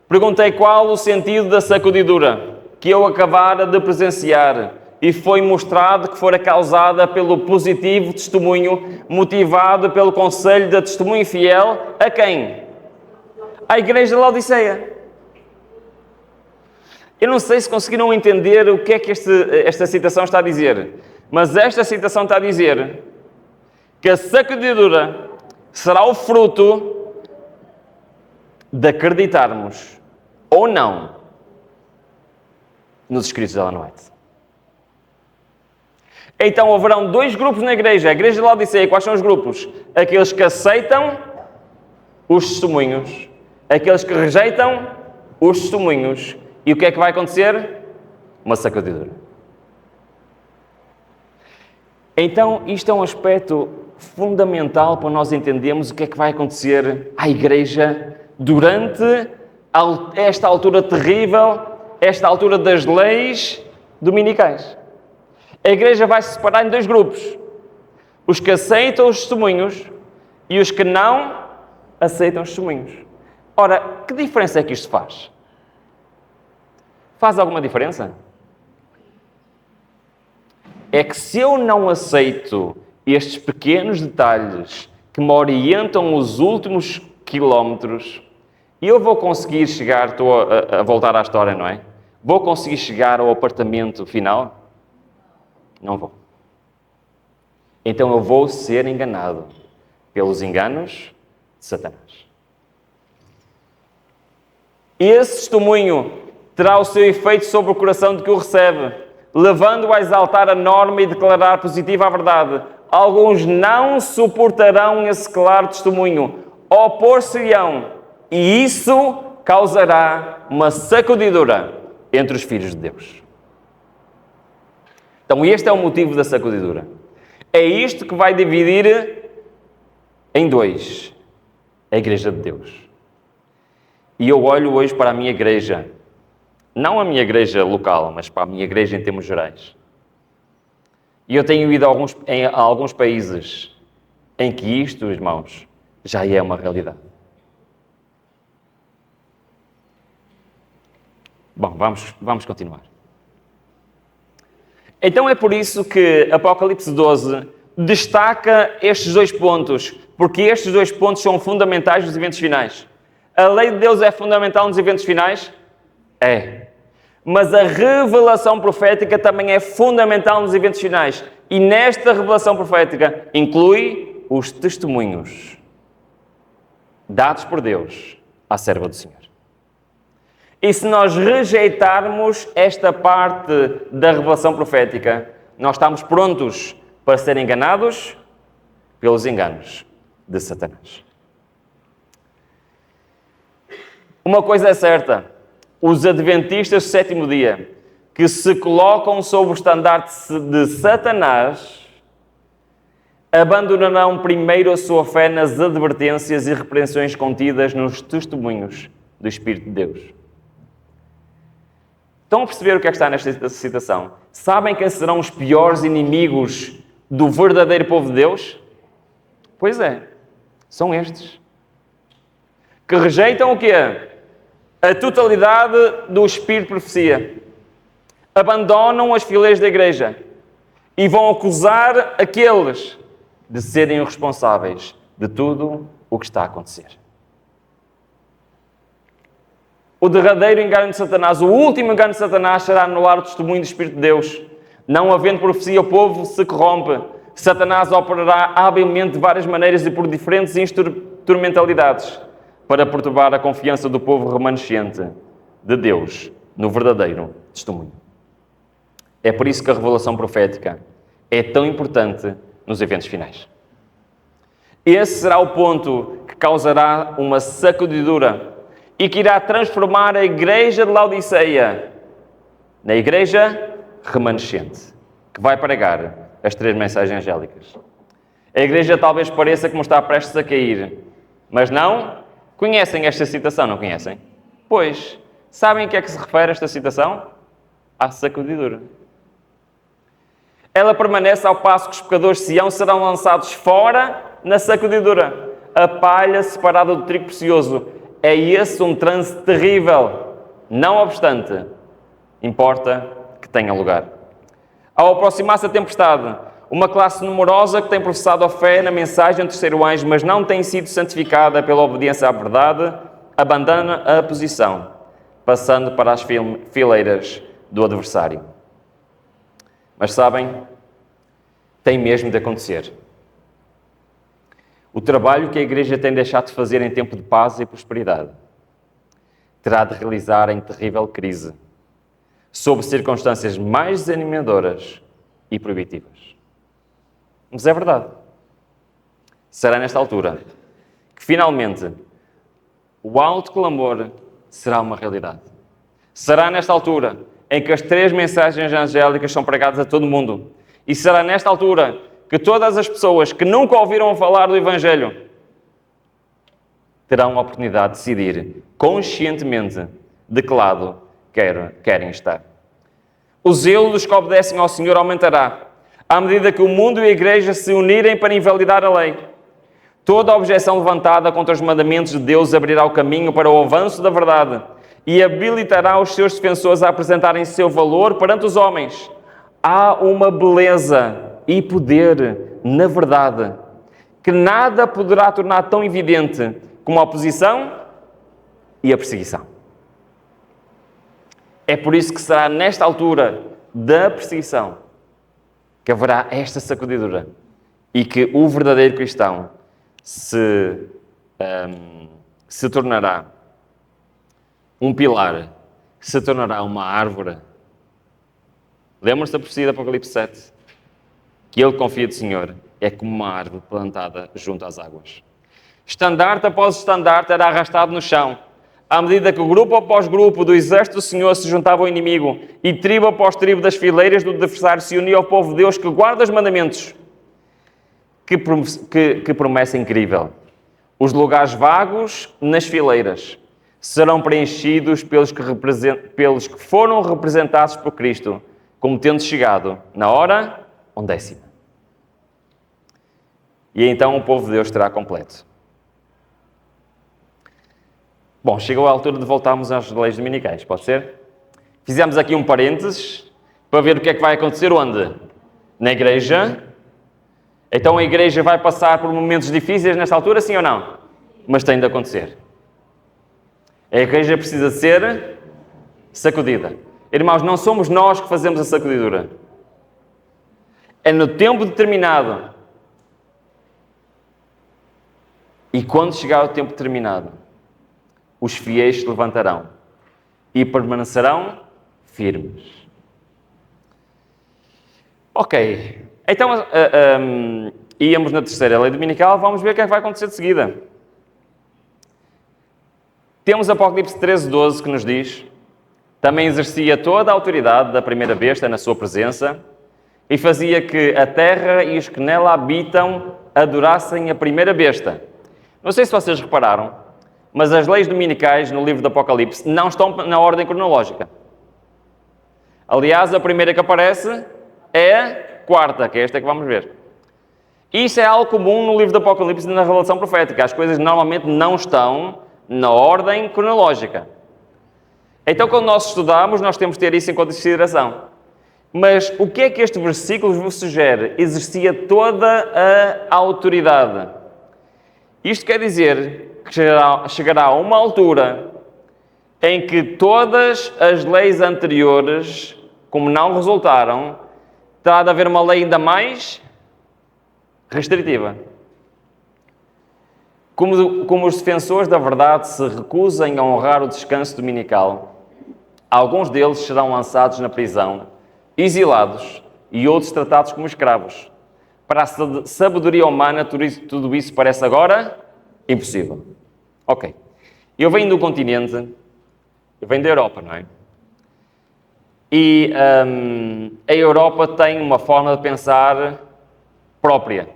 Perguntei qual o sentido da sacudidura que eu acabara de presenciar e foi mostrado que fora causada pelo positivo testemunho motivado pelo conselho de testemunho fiel a quem? À igreja de Laodiceia. Eu não sei se conseguiram entender o que é que esta citação está a dizer, mas esta citação está a dizer que a sacudidura será o fruto de acreditarmos ou não nos escritos de Ellen White. Então haverão dois grupos na igreja, a igreja de Laodiceia. Quais são os grupos? Aqueles que aceitam os testemunhos, aqueles que rejeitam os testemunhos. E o que é que vai acontecer? Uma sacudidura. Então, isto é um aspecto fundamental para nós entendermos o que é que vai acontecer à igreja durante esta altura terrível, esta altura das leis dominicais. A igreja vai se separar em dois grupos. Os que aceitam os testemunhos e os que não aceitam os testemunhos. Ora, que diferença é que isto faz? Faz alguma diferença? É que se eu não aceito estes pequenos detalhes que me orientam os últimos quilómetros, eu vou conseguir chegar, estou a voltar à história, não é? Vou conseguir chegar ao apartamento final? Não vou. Então eu vou ser enganado pelos enganos de Satanás. Esse testemunho terá o seu efeito sobre o coração de que o recebe, levando-o a exaltar a norma e declarar positiva a verdade. Alguns não suportarão esse claro testemunho, opor-se-ão, e isso causará uma sacudidura entre os filhos de Deus. Então este é o motivo da sacudidura. É isto que vai dividir em dois a Igreja de Deus. E eu olho hoje para a minha igreja, não a minha igreja local, mas para a minha igreja em termos gerais. E eu tenho ido a alguns países em que isto, irmãos, já é uma realidade. Bom, vamos continuar. Então é por isso que Apocalipse 12 destaca estes dois pontos, porque estes dois pontos são fundamentais nos eventos finais. A lei de Deus é fundamental nos eventos finais? É. Mas a revelação profética também é fundamental nos eventos finais. E nesta revelação profética inclui os testemunhos dados por Deus à serva do Senhor. E se nós rejeitarmos esta parte da revelação profética, nós estamos prontos para ser enganados pelos enganos de Satanás. Uma coisa é certa, os adventistas do sétimo dia, que se colocam sob o estandarte de Satanás, abandonarão primeiro a sua fé nas advertências e repreensões contidas nos testemunhos do Espírito de Deus. Estão a perceber o que é que está nesta citação? Sabem quem serão os piores inimigos do verdadeiro povo de Deus? Pois é, são estes. Que rejeitam o quê? A totalidade do Espírito de profecia. Abandonam as fileiras da igreja e vão acusar aqueles de serem os responsáveis de tudo o que está a acontecer. O derradeiro engano de Satanás, o último engano de Satanás será anular o testemunho do Espírito de Deus. Não havendo profecia, o povo se corrompe. Satanás operará habilmente de várias maneiras e por diferentes instrumentalidades para perturbar a confiança do povo remanescente de Deus no verdadeiro testemunho. É por isso que a revelação profética é tão importante nos eventos finais. Esse será o ponto que causará uma sacudidura e que irá transformar a igreja de Laodiceia na igreja remanescente, que vai pregar as 3 mensagens angélicas. A igreja talvez pareça como está prestes a cair, mas não. Conhecem esta citação, não conhecem? Pois, sabem a que é que se refere esta citação? À sacudidura. Ela permanece ao passo que os pecadores de Sião serão lançados fora na sacudidura. A palha separada do trigo precioso. É esse um transe terrível. Não obstante, importa que tenha lugar. Ao aproximar-se a tempestade, uma classe numerosa que tem professado a fé na mensagem do terceiro anjo, mas não tem sido santificada pela obediência à verdade, abandona a posição, passando para as fileiras do adversário. Mas sabem, tem mesmo de acontecer. O trabalho que a igreja tem deixado de fazer em tempo de paz e prosperidade terá de realizar em terrível crise, sob circunstâncias mais desanimadoras e proibitivas. Mas é verdade. Será nesta altura que, finalmente, o alto clamor será uma realidade. Será nesta altura em que as 3 mensagens angélicas são pregadas a todo o mundo. E será nesta altura que todas as pessoas que nunca ouviram falar do Evangelho terão a oportunidade de decidir conscientemente de que lado querem estar. O zelo dos que obedecem ao Senhor aumentará à medida que o mundo e a igreja se unirem para invalidar a lei. Toda objeção levantada contra os mandamentos de Deus abrirá o caminho para o avanço da verdade e habilitará os seus defensores a apresentarem seu valor perante os homens. Há uma beleza e poder na verdade que nada poderá tornar tão evidente como a oposição e a perseguição. É por isso que será nesta altura da perseguição que haverá esta sacudidura e que o verdadeiro cristão se tornará um pilar, se tornará uma árvore. Lembram-se da profecia de Apocalipse 7? Que ele confia do Senhor é como uma árvore plantada junto às águas. Estandarte após estandarte era arrastado no chão, à medida que grupo após grupo do exército do Senhor se juntava ao inimigo e tribo após tribo das fileiras do adversário se unia ao povo de Deus que guarda os mandamentos. Que promessa incrível! Os lugares vagos nas fileiras serão preenchidos pelos que foram representados por Cristo, como tendo chegado na hora 10ª. E então o povo de Deus estará completo. Bom, chegou a altura de voltarmos às leis dominicais, pode ser? Fizemos aqui um parênteses para ver o que é que vai acontecer onde? Na igreja. Então a igreja vai passar por momentos difíceis nesta altura, sim ou não? Mas tem de acontecer. A igreja precisa ser sacudida. Irmãos, não somos nós que fazemos a sacudidura. É no tempo determinado. E quando chegar o tempo determinado, os fiéis se levantarão e permanecerão firmes. Ok. Então, íamos na terceira lei dominical, vamos ver o que é que vai acontecer de seguida. Temos Apocalipse 13:12 que nos diz: também exercia toda a autoridade da primeira besta na sua presença e fazia que a terra e os que nela habitam adorassem a primeira besta. Não sei se vocês repararam, mas as leis dominicais no livro do Apocalipse não estão na ordem cronológica. Aliás, a primeira que aparece é a quarta, que é esta que vamos ver. Isso é algo comum no livro do Apocalipse e na revelação profética. As coisas normalmente não estão na ordem cronológica. Então, quando nós estudamos, nós temos de ter isso em consideração. Mas o que é que este versículo vos sugere? Exercia toda a autoridade. Isto quer dizer que chegará a uma altura em que todas as leis anteriores, como não resultaram, terá de haver uma lei ainda mais restritiva. Como os defensores da verdade se recusam a honrar o descanso dominical, alguns deles serão lançados na prisão, exilados e outros tratados como escravos. Para a sabedoria humana, tudo isso parece agora impossível. Ok. Eu venho do continente, eu venho da Europa, não é? E a Europa tem uma forma de pensar própria.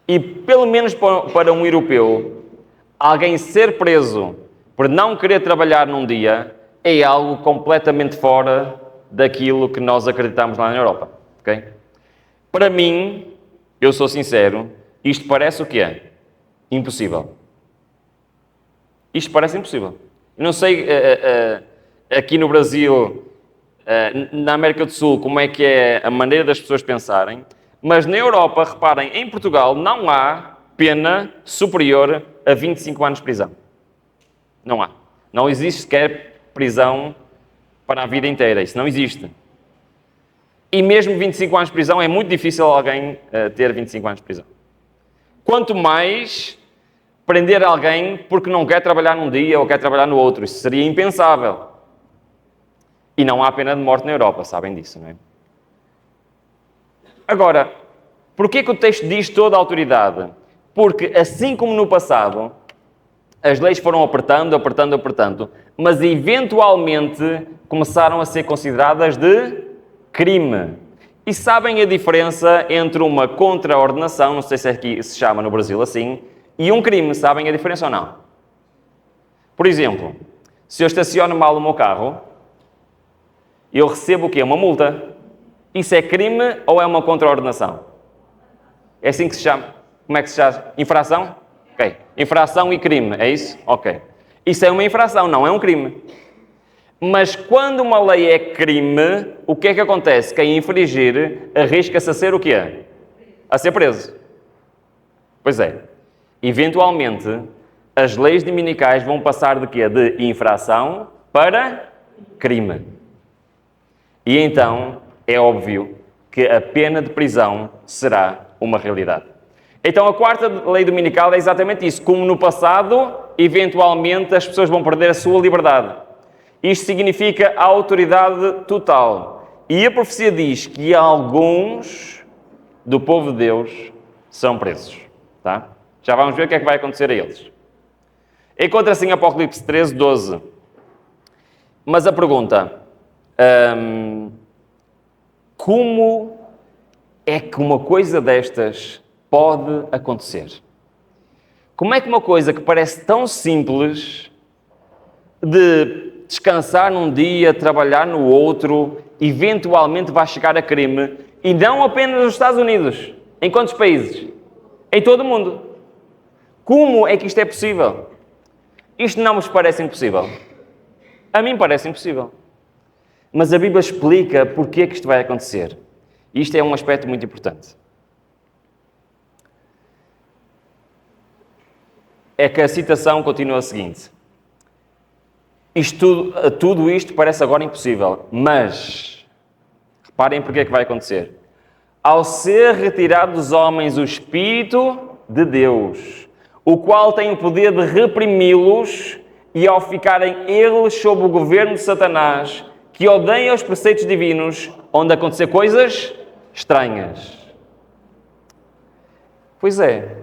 E, pelo menos para um europeu, alguém ser preso por não querer trabalhar num dia é algo completamente fora daquilo que nós acreditamos lá na Europa. Okay? Para mim, eu sou sincero, isto parece o que é? Impossível. Isto parece impossível. Eu não sei, aqui no Brasil, na América do Sul, como é que é a maneira das pessoas pensarem, mas na Europa, reparem, em Portugal não há pena superior a 25 anos de prisão. Não há. Não existe sequer prisão para a vida inteira. Isso não existe. E mesmo 25 anos de prisão, é muito difícil alguém ter 25 anos de prisão. Quanto mais prender alguém porque não quer trabalhar num dia ou quer trabalhar no outro. Isso seria impensável. E não há pena de morte na Europa, sabem disso, não é? Agora, porquê que o texto diz toda a autoridade? Porque, assim como no passado, as leis foram apertando, mas eventualmente começaram a ser consideradas de crime. E sabem a diferença entre uma contraordenação, não sei se aqui se chama no Brasil assim, e um crime, sabem a diferença ou não? Por exemplo, se eu estaciono mal o meu carro, eu recebo o quê? Uma multa. Isso é crime ou é uma contraordenação? É assim que se chama. Como é que se chama? Infração? Ok. Infração e crime, é isso? Ok. Isso é uma infração, não é um crime. Mas quando uma lei é crime, o que é que acontece? Quem infringir arrisca-se a ser o quê? A ser preso. Pois é. Eventualmente, as leis dominicais vão passar de quê? De infração para crime. E então, é óbvio que a pena de prisão será uma realidade. Então, a quarta lei dominical é exatamente isso. Como no passado, eventualmente as pessoas vão perder a sua liberdade. Isto significa a autoridade total. E a profecia diz que alguns do povo de Deus são presos. Tá? Já vamos ver o que é que vai acontecer a eles. Encontra-se em Apocalipse 13, 12. Mas a pergunta... como é que uma coisa destas pode acontecer? Como é que uma coisa que parece tão simples de descansar num dia, trabalhar no outro, eventualmente vai chegar a crime, e não apenas nos Estados Unidos? Em quantos países? Em todo o mundo. Como é que isto é possível? Isto não vos parece impossível? A mim parece impossível. Mas a Bíblia explica porque é que isto vai acontecer. Isto é um aspecto muito importante. É que a citação continua a seguinte. Tudo isto parece agora impossível, mas reparem porque é que vai acontecer. Ao ser retirado dos homens o Espírito de Deus, o qual tem o poder de reprimi-los, e ao ficarem eles sob o governo de Satanás, que odeiam os preceitos divinos, onde acontecer coisas estranhas. Pois é,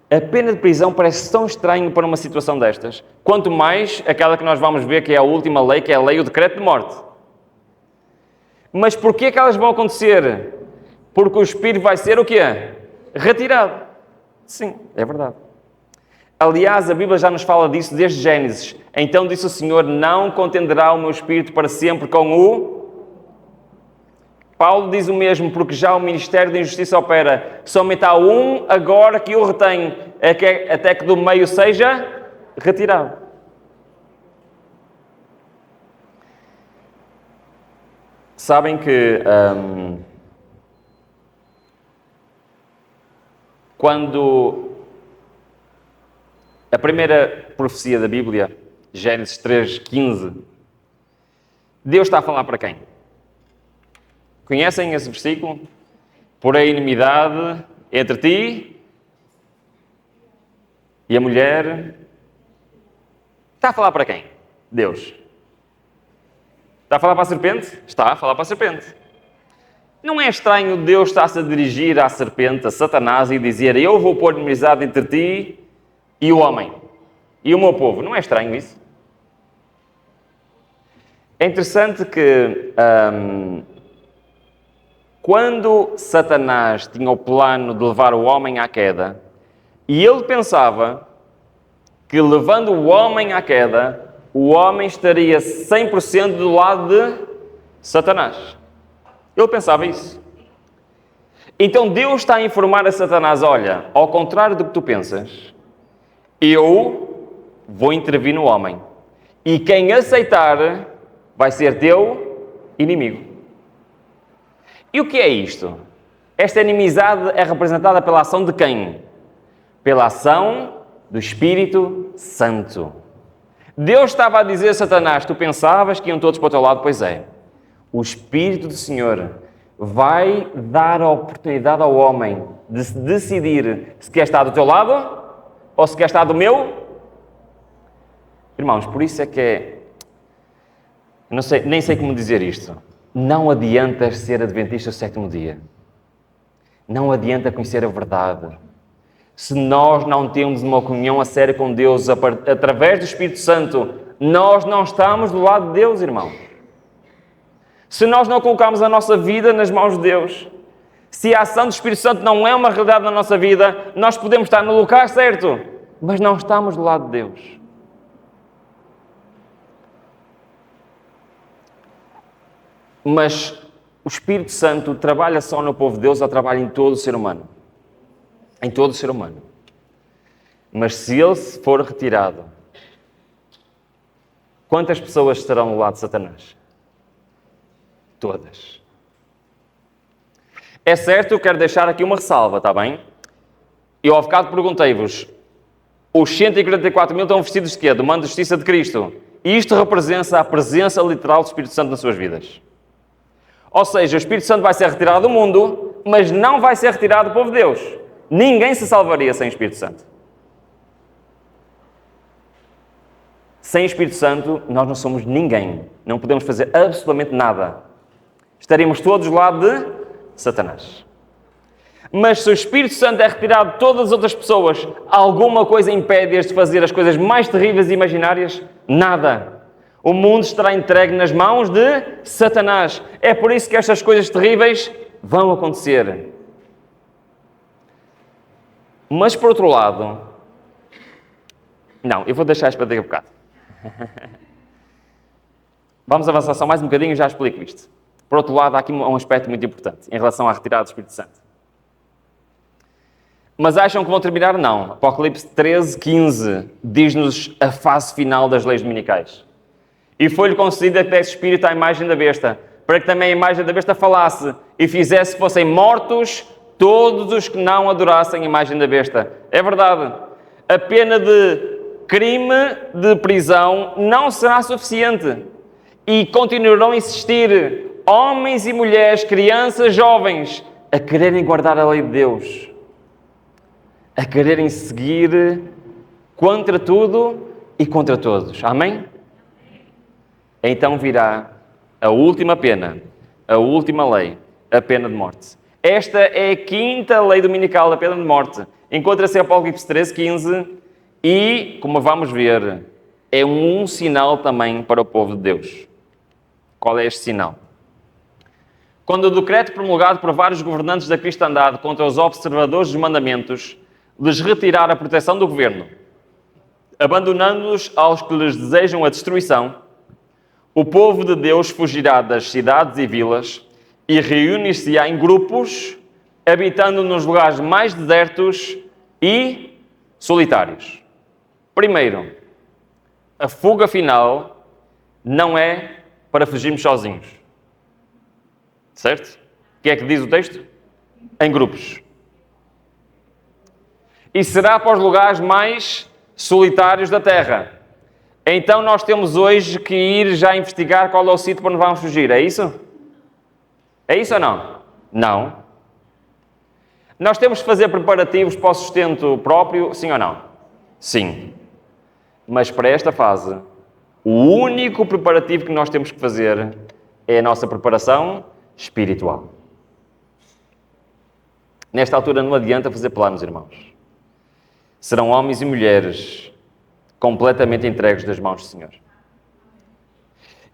a pena de prisão parece tão estranho para uma situação destas, quanto mais aquela que nós vamos ver, que é a última lei, que é a lei do decreto de morte. Mas porquê é que elas vão acontecer? Porque o Espírito vai ser o quê? Retirado. Sim, é verdade. Aliás, a Bíblia já nos fala disso desde Gênesis. Então disse o Senhor, não contenderá o meu Espírito para sempre com o... Paulo diz o mesmo, porque já o Ministério da Injustiça opera. Somente há um agora que o retém, até que do meio seja retirado. Sabem que quando a primeira profecia da Bíblia, Gênesis 3:15, Deus está a falar para quem? Conhecem esse versículo? Por a inimidade entre ti e a mulher. Está a falar para quem? Deus. Está a falar para a serpente? Está a falar para a serpente. Não é estranho Deus estar-se a dirigir à serpente, a Satanás, e dizer, eu vou pôr inimizade entre ti e o homem, e o meu povo. Não é estranho isso? É interessante que quando Satanás tinha o plano de levar o homem à queda, e ele pensava que levando o homem à queda, o homem estaria 100% do lado de Satanás. Ele pensava isso. Então Deus está a informar a Satanás, olha, ao contrário do que tu pensas, eu vou intervir no homem. E quem aceitar vai ser teu inimigo. E o que é isto? Esta inimizade é representada pela ação de quem? Pela ação do Espírito Santo. Deus estava a dizer a Satanás, tu pensavas que iam todos para o teu lado? Pois é. O Espírito do Senhor vai dar a oportunidade ao homem de se decidir se quer estar do teu lado ou se quer estar do meu. Irmãos, por isso é que nem sei como dizer isto. Não adianta ser adventista do sétimo dia. Não adianta conhecer a verdade. Se nós não temos uma comunhão a sério com Deus através do Espírito Santo, nós não estamos do lado de Deus, irmão. Se nós não colocamos a nossa vida nas mãos de Deus, se a ação do Espírito Santo não é uma realidade na nossa vida, nós podemos estar no lugar certo, mas não estamos do lado de Deus. Mas o Espírito Santo trabalha só no povo de Deus ou trabalha em todo o ser humano? em todo o ser humano. Mas se ele for retirado, quantas pessoas estarão do lado de Satanás? Todas. É certo, eu quero deixar aqui uma ressalva, está bem? Eu ao bocado perguntei-vos, os 144 mil estão vestidos de quê? Do manto de justiça de Cristo. E isto representa a presença literal do Espírito Santo nas suas vidas. Ou seja, o Espírito Santo vai ser retirado do mundo, mas não vai ser retirado do povo de Deus. Ninguém se salvaria sem o Espírito Santo. Sem o Espírito Santo, nós não somos ninguém. Não podemos fazer absolutamente nada. Estaremos todos do lado de Satanás. Mas se o Espírito Santo é retirado de todas as outras pessoas, alguma coisa impede-as de fazer as coisas mais terríveis e imaginárias? Nada. O mundo estará entregue nas mãos de Satanás. É por isso que estas coisas terríveis vão acontecer. Mas, por outro lado... Não, eu vou deixar isto para daqui a bocado. Vamos avançar só mais um bocadinho e já explico isto. Por outro lado, há aqui um aspecto muito importante em relação à retirada do Espírito Santo. Mas acham que vão terminar? Não. Apocalipse 13, 15 diz-nos a fase final das leis dominicais. E foi-lhe concedida que desse espírito à imagem da besta, para que também a imagem da besta falasse e fizesse que fossem mortos todos os que não adorassem a imagem da besta. É verdade. A pena de crime de prisão não será suficiente. E continuarão a insistir homens e mulheres, crianças, jovens, a quererem guardar a lei de Deus, a quererem seguir contra tudo e contra todos. Amém? Então virá a última pena, a última lei, a pena de morte. Esta é a quinta lei dominical, a pena de morte. Encontra-se em Apocalipse 13, 15 e, como vamos ver, é um sinal também para o povo de Deus. Qual é este sinal? Quando o decreto promulgado por vários governantes da cristandade contra os observadores dos mandamentos lhes retirar a proteção do governo, abandonando-os aos que lhes desejam a destruição, o povo de Deus fugirá das cidades e vilas e reunir-se-á em grupos, habitando nos lugares mais desertos e solitários. Primeiro, a fuga final não é para fugirmos sozinhos. Certo? O que é que diz o texto? Em grupos. E será para os lugares mais solitários da terra. Então nós temos hoje que ir já investigar qual é o sítio para onde vamos fugir. É isso? É isso ou não? Não. Nós temos que fazer preparativos para o sustento próprio, sim ou não? Sim. Mas para esta fase, o único preparativo que nós temos que fazer é a nossa preparação espiritual. Nesta altura não adianta fazer planos, irmãos. Serão homens e mulheres completamente entregues das mãos do Senhor.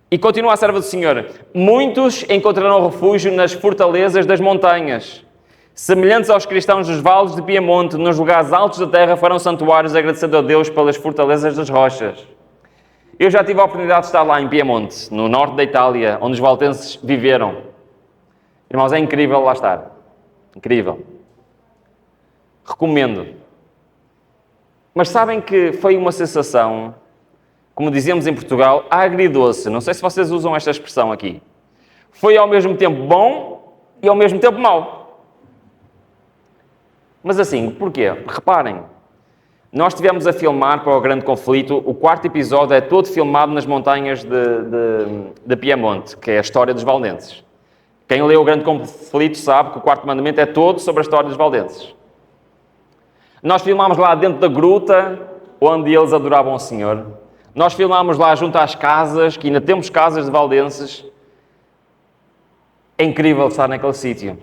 E continua a serva do Senhor. Muitos encontrarão refúgio nas fortalezas das montanhas. Semelhantes aos cristãos dos vales de Piemonte, nos lugares altos da terra farão santuários, agradecendo a Deus pelas fortalezas das rochas. Eu já tive a oportunidade de estar lá em Piemonte, no norte da Itália, onde os valdenses viveram. Irmãos, é incrível lá estar. Incrível. Recomendo. Mas sabem que foi uma sensação, como dizemos em Portugal, agridoce. Não sei se vocês usam esta expressão aqui. Foi ao mesmo tempo bom e ao mesmo tempo mau. Mas assim, porquê? Reparem, nós estivemos a filmar para o Grande Conflito, o quarto episódio é todo filmado nas montanhas de Piemonte, que é a história dos valdenses. Quem leu o Grande Conflito sabe que o quarto mandamento é todo sobre a história dos valdenses. Nós filmámos lá dentro da gruta, onde eles adoravam o Senhor. Nós filmámos lá junto às casas, que ainda temos casas de valdenses. É incrível estar naquele sítio.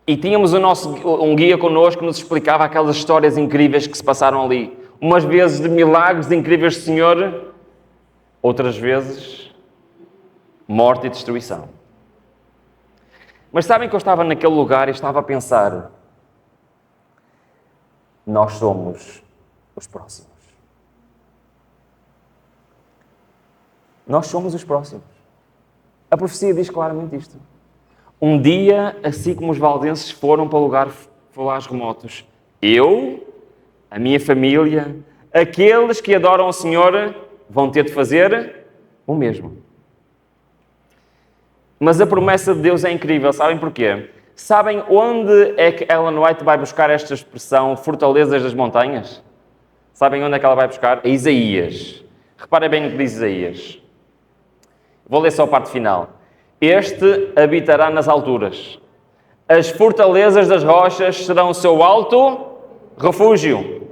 E tínhamos um guia connosco que nos explicava aquelas histórias incríveis que se passaram ali. Umas vezes de milagres incríveis do Senhor, outras vezes morte e destruição. Mas sabem que eu estava naquele lugar e estava a pensar, nós somos os próximos. Nós somos os próximos. A profecia diz claramente isto. Um dia, assim como os valdenses foram para lugares remotos, Eu, a minha família, aqueles que adoram o Senhor vão ter de fazer o mesmo. Mas a promessa de Deus é incrível, sabem porquê? Sabem onde é que Ellen White vai buscar esta expressão fortalezas das montanhas? Sabem onde é que ela vai buscar? A Isaías. Reparem bem no que diz Isaías. Vou ler só a parte final. Este habitará nas alturas. As fortalezas das rochas serão o seu alto refúgio.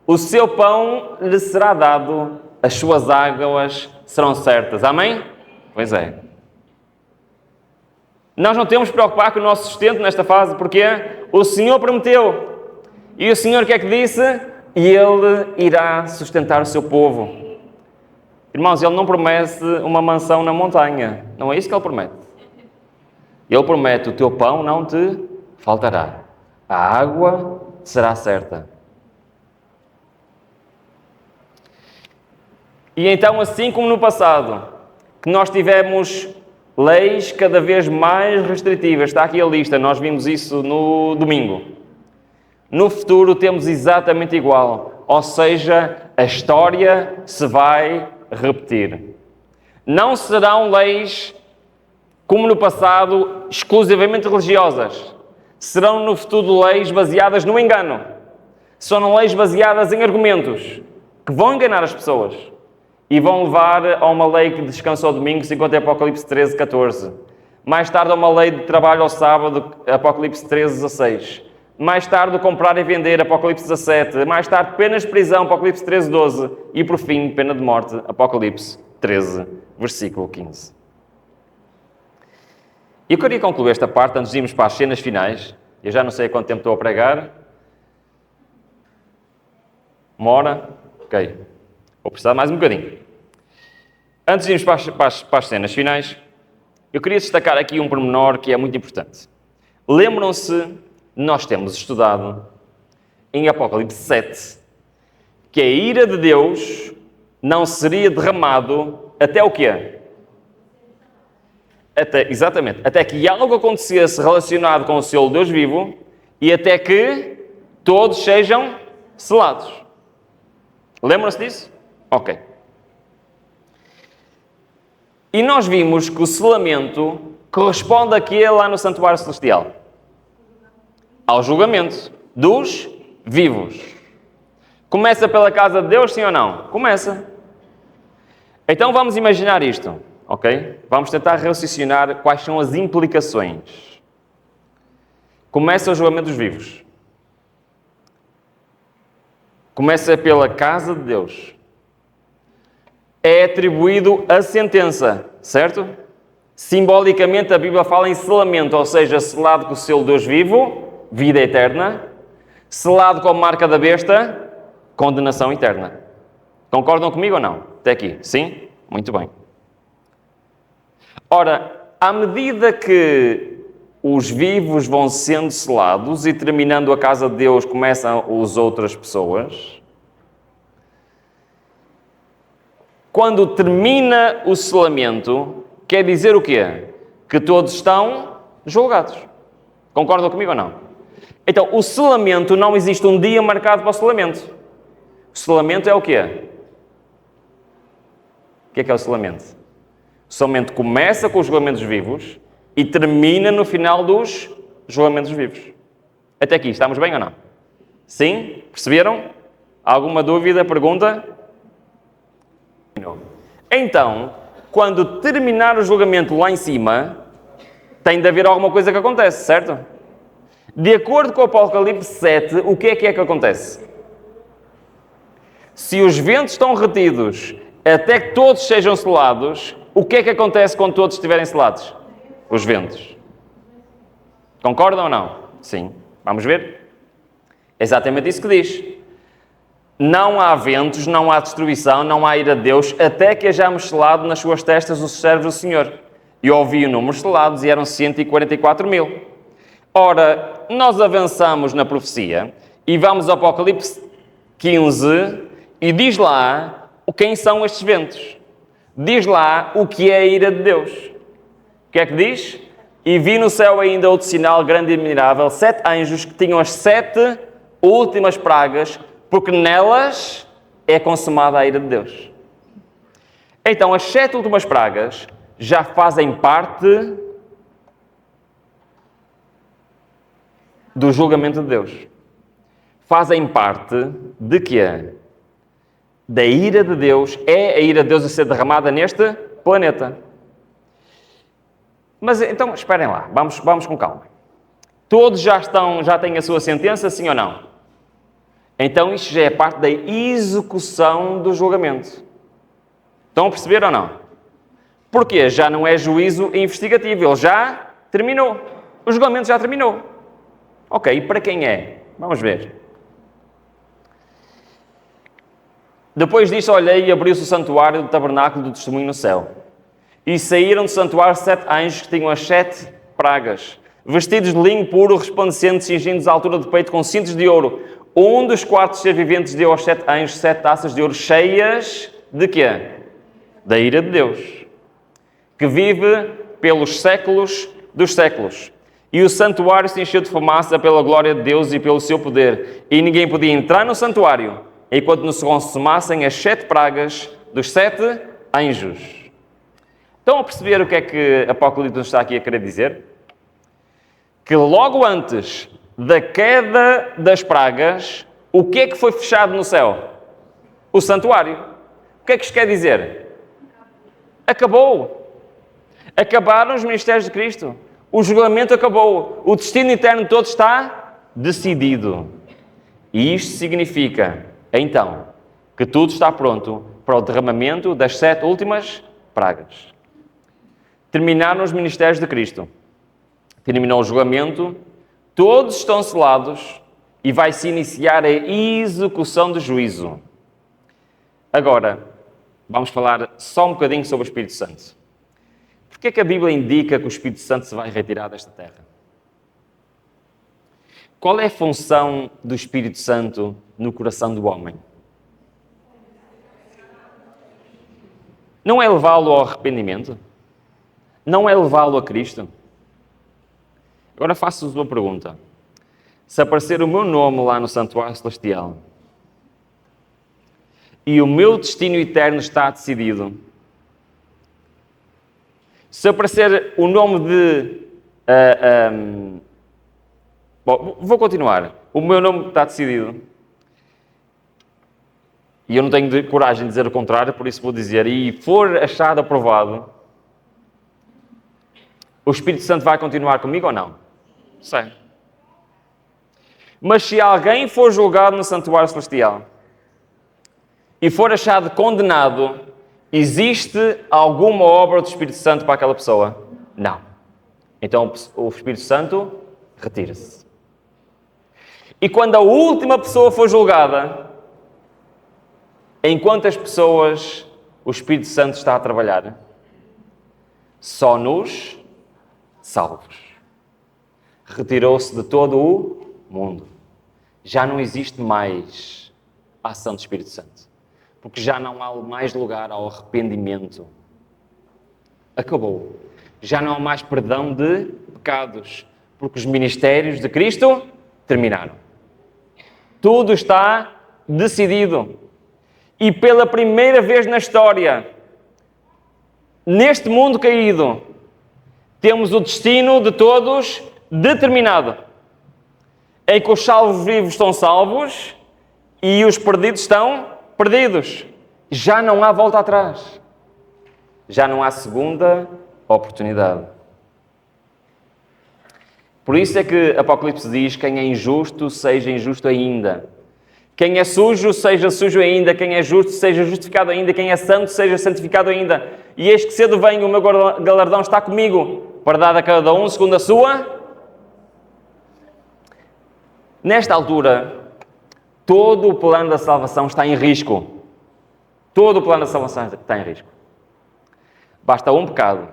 O seu pão lhe será dado, as suas águas serão certas. Amém? Pois é. Nós não temos de preocupar com o nosso sustento nesta fase, porque o Senhor prometeu. E o Senhor o que é que disse? E Ele irá sustentar o seu povo. Irmãos, Ele não promete uma mansão na montanha. Não é isso que Ele promete. Ele promete: o teu pão não te faltará. A água será certa. E então, assim como no passado, que nós tivemos leis cada vez mais restritivas, está aqui a lista, nós vimos isso no domingo. No futuro temos exatamente igual, ou seja, a história se vai repetir. Não serão leis, como no passado, exclusivamente religiosas. Serão no futuro leis baseadas no engano. São leis baseadas em argumentos que vão enganar as pessoas. E vão levar a uma lei que descansa ao domingo, segundo Apocalipse 13, 14. Mais tarde a uma lei de trabalho ao sábado, Apocalipse 13, 16. Mais tarde comprar e vender, Apocalipse 17. Mais tarde penas de prisão, Apocalipse 13, 12. E por fim, pena de morte, Apocalipse 13, versículo 15. E eu queria concluir esta parte antes de irmos para as cenas finais. Eu já não sei há quanto tempo estou a pregar. Uma hora? Ok. Vou precisar mais um bocadinho. Antes de irmos para as cenas finais, eu queria destacar aqui um pormenor que é muito importante. Lembram-se, nós temos estudado em Apocalipse 7, que a ira de Deus não seria derramado até o quê? Exatamente. Até que algo acontecesse relacionado com o selo Deus vivo e até que todos sejam selados. Lembram-se disso? Ok. E nós vimos que o selamento corresponde a quê lá no Santuário Celestial? Ao julgamento dos vivos. Começa pela casa de Deus, sim ou não? Começa. Então vamos imaginar isto, ok? Vamos tentar raciocinar quais são as implicações. Começa o julgamento dos vivos. Começa pela casa de Deus. É atribuído a sentença, certo? Simbolicamente a Bíblia fala em selamento, ou seja, selado com o selo Deus vivo, vida eterna. Selado com a marca da besta, condenação eterna. Concordam comigo ou não? Até aqui, sim? Muito bem. Ora, à medida que os vivos vão sendo selados e terminando a casa de Deus começam as outras pessoas, quando termina o selamento, quer dizer o quê? Que todos estão julgados. Concordam comigo ou não? Então, o selamento, não existe um dia marcado para o selamento. O selamento é o quê? O que é o selamento? O selamento começa com os julgamentos vivos e termina no final dos julgamentos vivos. Até aqui, estamos bem ou não? Sim? Perceberam? Alguma dúvida, pergunta? Então, quando terminar o julgamento lá em cima, tem de haver alguma coisa que acontece, certo? De acordo com o Apocalipse 7, o que é que acontece? Se os ventos estão retidos até que todos sejam selados, o que é que acontece quando todos estiverem selados? Os ventos. Concordam ou não? Sim. Vamos ver? É exatamente isso que diz. Não há ventos, não há destruição, não há ira de Deus, até que hajamos selado nas suas testas os servos do Senhor. E ouvi o número selados e eram 144 mil. Ora, nós avançamos na profecia e vamos ao Apocalipse 15 e diz lá quem são estes ventos. Diz lá o que é a ira de Deus. O que é que diz? E vi no céu ainda outro sinal grande e admirável, 7 anjos que tinham as 7 últimas pragas, porque nelas é consumada a ira de Deus. Então, as 7 últimas pragas já fazem parte do julgamento de Deus. Fazem parte de quê? Da ira de Deus. É a ira de Deus a ser derramada neste planeta. Mas então, esperem lá, vamos com calma. Todos já têm a sua sentença, sim ou não? Então isto já é parte da execução do julgamento. Estão a perceber ou não? Porquê? Já não é juízo investigativo, ele já terminou. O julgamento já terminou. Ok, e para quem é? Vamos ver. Depois disto olhei e abriu-se o santuário do tabernáculo do testemunho no céu. E saíram do santuário 7 anjos que tinham as 7 pragas, vestidos de linho puro, resplandecente, cingidos à altura do peito com cintos de ouro. Um dos 4 seres viventes deu aos 7 anjos 7 taças de ouro cheias de quê? Da ira de Deus, que vive pelos séculos dos séculos. E o santuário se encheu de fumaça pela glória de Deus e pelo seu poder. E ninguém podia entrar no santuário enquanto não se consumassem as 7 pragas dos 7 anjos. Estão a perceber o que é que Apocalipse nos está aqui a querer dizer? Que logo antes da queda das pragas, o que é que foi fechado no céu? O santuário. O que é que isto quer dizer? Acabou. Acabaram os ministérios de Cristo. O julgamento acabou. O destino eterno todo está decidido. E isto significa, então, que tudo está pronto para o derramamento das 7 últimas pragas. Terminaram os ministérios de Cristo. Terminou o julgamento. Todos estão selados e vai-se iniciar a execução do juízo. Agora, vamos falar só um bocadinho sobre o Espírito Santo. Porquê é que a Bíblia indica que o Espírito Santo se vai retirar desta terra? Qual é a função do Espírito Santo no coração do homem? Não é levá-lo ao arrependimento? Não é levá-lo a Cristo? Agora faço-vos uma pergunta. Se aparecer o meu nome lá no Santuário Celestial e o meu destino eterno está decidido, se aparecer o nome de... Bom, vou continuar. O meu nome está decidido. E eu não tenho coragem de dizer o contrário, por isso vou dizer, e for achado aprovado, o Espírito Santo vai continuar comigo ou não? Sei. Mas se alguém for julgado no Santuário Celestial e for achado condenado, existe alguma obra do Espírito Santo para aquela pessoa? Não. Então o Espírito Santo retira-se. E quando a última pessoa for julgada, em quantas pessoas o Espírito Santo está a trabalhar? Só nos salvos. Retirou-se de todo o mundo. Já não existe mais a ação do Espírito Santo. Porque já não há mais lugar ao arrependimento. Acabou. Já não há mais perdão de pecados. Porque os ministérios de Cristo terminaram. Tudo está decidido. E pela primeira vez na história, neste mundo caído, temos o destino de todos determinado. Em que os salvos vivos estão salvos e os perdidos estão perdidos. Já não há volta atrás. Já não há segunda oportunidade. Por isso é que Apocalipse diz: quem é injusto, seja injusto ainda. Quem é sujo, seja sujo ainda. Quem é justo, seja justificado ainda. Quem é santo, seja santificado ainda. E eis que cedo vem, o meu galardão está comigo, para dar a cada um segundo a sua. Nesta altura, todo o plano da salvação está em risco. Todo o plano da salvação está em risco. Basta um pecado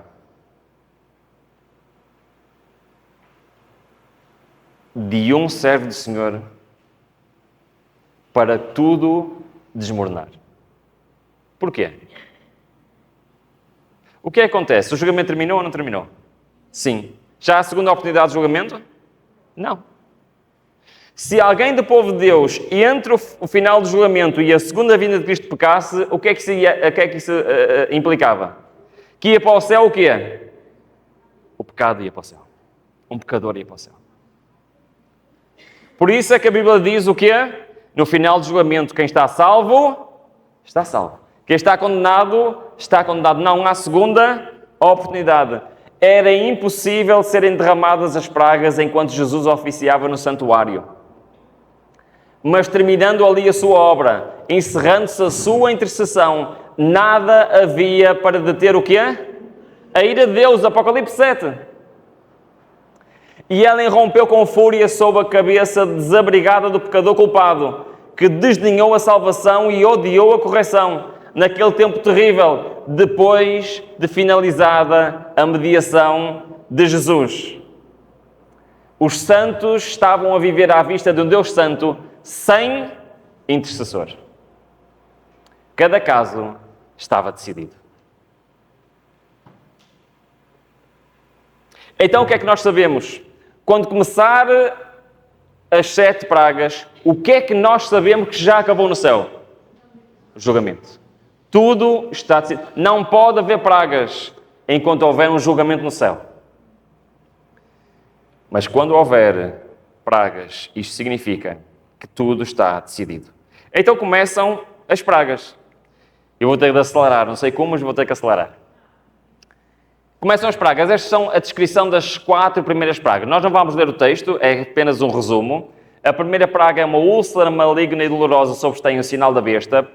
de um servo do Senhor para tudo desmoronar. Porquê? O que acontece? O julgamento terminou ou não terminou? Sim. Já há a segunda oportunidade de julgamento? Não. Se alguém do povo de Deus, entre o final do julgamento e a segunda vinda de Cristo pecasse, o que é que isso implicava? Que ia para o céu o quê? O pecado ia para o céu. Um pecador ia para o céu. Por isso é que a Bíblia diz o quê? No final do julgamento, quem está salvo, está salvo. Quem está condenado não há segunda oportunidade. Era impossível serem derramadas as pragas enquanto Jesus oficiava no santuário. Mas terminando ali a sua obra, encerrando-se a sua intercessão, nada havia para deter o quê? A ira de Deus, Apocalipse 7. E ela irrompeu com fúria sobre a cabeça desabrigada do pecador culpado, que desdenhou a salvação e odiou a correção, naquele tempo terrível, depois de finalizada a mediação de Jesus. Os santos estavam a viver à vista de um Deus Santo, sem intercessor. Cada caso estava decidido. Então o que é que nós sabemos? Quando começar as 7 pragas, o que é que nós sabemos que já acabou no céu? O julgamento. Tudo está decidido. Não pode haver pragas enquanto houver um julgamento no céu. Mas quando houver pragas, isto significa que tudo está decidido. Então começam as pragas. Eu vou ter de acelerar, não sei como, mas vou ter que acelerar. Começam as pragas. Estas são a descrição das 4 primeiras pragas. Nós não vamos ler o texto, é apenas um resumo. A primeira praga é uma úlcera maligna e dolorosa sobre os tem o sinal da besta.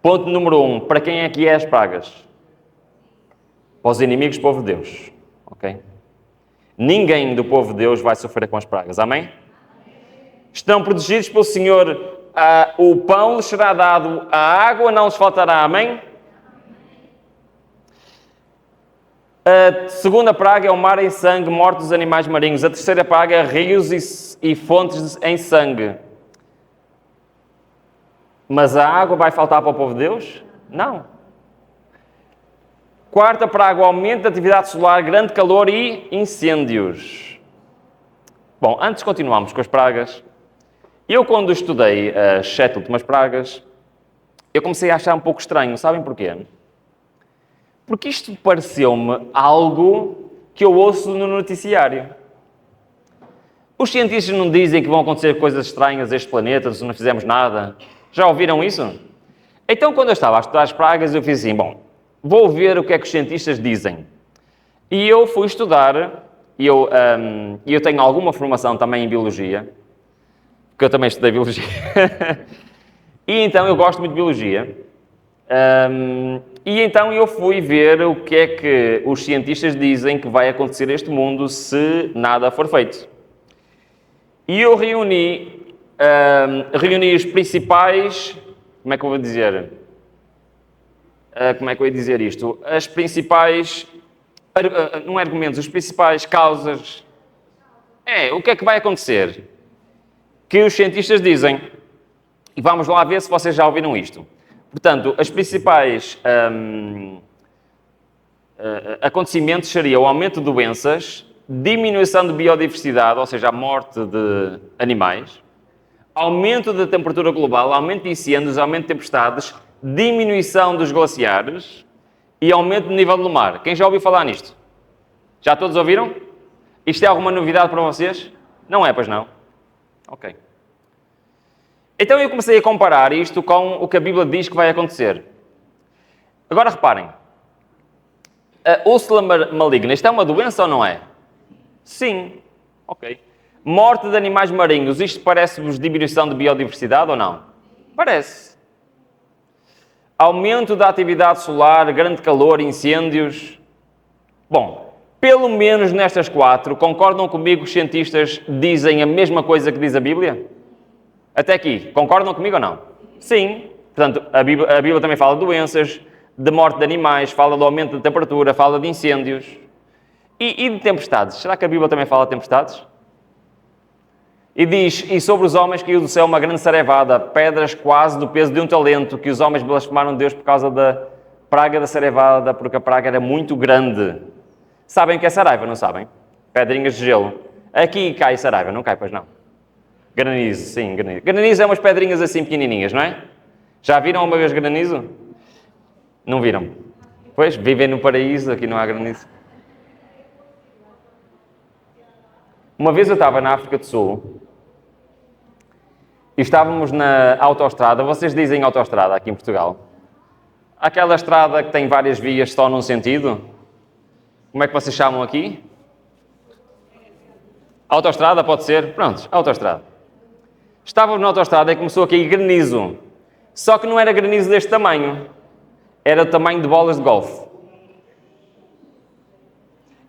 Ponto número 1. Para quem é que é as pragas? Para os inimigos do povo de Deus. Ok? Ninguém do povo de Deus vai sofrer com as pragas. Amém? Estão protegidos pelo Senhor. O pão lhes será dado, a água não lhes faltará. Amém? A segunda praga é o mar em sangue, mortos dos animais marinhos. A terceira praga é rios e fontes em sangue. Mas a água vai faltar para o povo de Deus? Não. Quarta praga, o aumento da atividade solar, grande calor e incêndios. Bom, antes de continuarmos com as pragas, eu quando estudei as 7 últimas pragas, eu comecei a achar um pouco estranho. Sabem porquê? Porque isto pareceu-me algo que eu ouço no noticiário. Os cientistas não dizem que vão acontecer coisas estranhas a este planeta se não fizermos nada. Já ouviram isso? Então, quando eu estava a estudar as pragas, eu fiz assim, bom, vou ver o que é que os cientistas dizem. E eu fui estudar, e eu tenho alguma formação também em Biologia, porque eu também estudei Biologia. E então, eu gosto muito de Biologia. E então eu fui ver o que é que os cientistas dizem que vai acontecer neste mundo se nada for feito. E eu reuni os principais... Como é que eu vou dizer? Como é que eu ia dizer isto? As principais... não argumentos, as principais causas... o que é que vai acontecer? Que os cientistas dizem. E vamos lá ver se vocês já ouviram isto. Portanto, as principais acontecimentos seriam o aumento de doenças, diminuição de biodiversidade, ou seja, a morte de animais, aumento da temperatura global, aumento de incêndios, aumento de tempestades, diminuição dos glaciares e aumento do nível do mar. Quem já ouviu falar nisto? Já todos ouviram? Isto é alguma novidade para vocês? Não é, pois não? Ok. Então eu comecei a comparar isto com o que a Bíblia diz que vai acontecer. Agora reparem. A úlcera maligna, isto é uma doença ou não é? Sim. Ok. Morte de animais marinhos, isto parece-vos diminuição de biodiversidade ou não? Parece. Aumento da atividade solar, grande calor, incêndios. Bom, pelo menos nestas 4, concordam comigo que os cientistas dizem a mesma coisa que diz a Bíblia? Até aqui, concordam comigo ou não? Sim. Portanto, a Bíblia também fala de doenças, de morte de animais, fala do aumento da temperatura, fala de incêndios. E de tempestades? Será que a Bíblia também fala de tempestades? E diz, e sobre os homens caiu do céu uma grande sarevada, pedras quase do peso de um talento, que os homens blasfemaram Deus por causa da praga da sarevada, porque a praga era muito grande. Sabem o que é saraiva, não sabem? Pedrinhas de gelo. Aqui cai saraiva, não cai, pois não? Granizo, sim, granizo. Granizo é umas pedrinhas assim pequenininhas, não é? Já viram uma vez granizo? Não viram? Pois, vivem no paraíso, aqui não há granizo. Uma vez eu estava na África do Sul e estávamos na autoestrada. Vocês dizem autoestrada aqui em Portugal? Aquela estrada que tem várias vias só num sentido? Como é que vocês chamam aqui? Autoestrada pode ser? Pronto, autoestrada. Estávamos na autoestrada e começou a cair granizo. Só que não era granizo deste tamanho. Era o tamanho de bolas de golfe.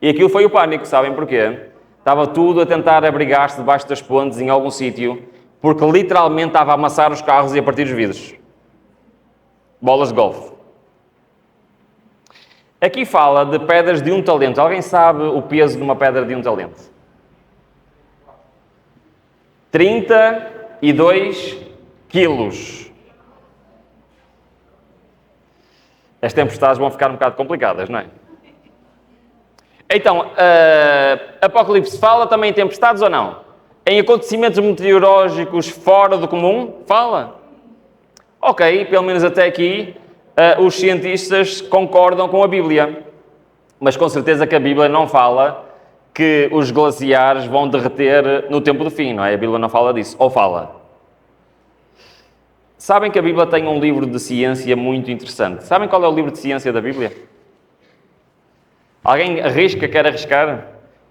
E aquilo foi o pânico, sabem porquê? Estava tudo a tentar abrigar-se debaixo das pontes em algum sítio, porque literalmente estava a amassar os carros e a partir os vidros. Bolas de golfe. Aqui fala de pedras de um talento. Alguém sabe o peso de uma pedra de um talento? 32 quilos. As tempestades vão ficar um bocado complicadas, não é? Então, Apocalipse fala também em tempestades ou não? Em acontecimentos meteorológicos fora do comum? Fala. Ok, pelo menos até aqui, os cientistas concordam com a Bíblia. Mas com certeza que a Bíblia não fala que os glaciares vão derreter no tempo do fim, não é? A Bíblia não fala disso. Ou fala? Sabem que a Bíblia tem um livro de ciência muito interessante. Sabem qual é o livro de ciência da Bíblia? Alguém arrisca, quer arriscar?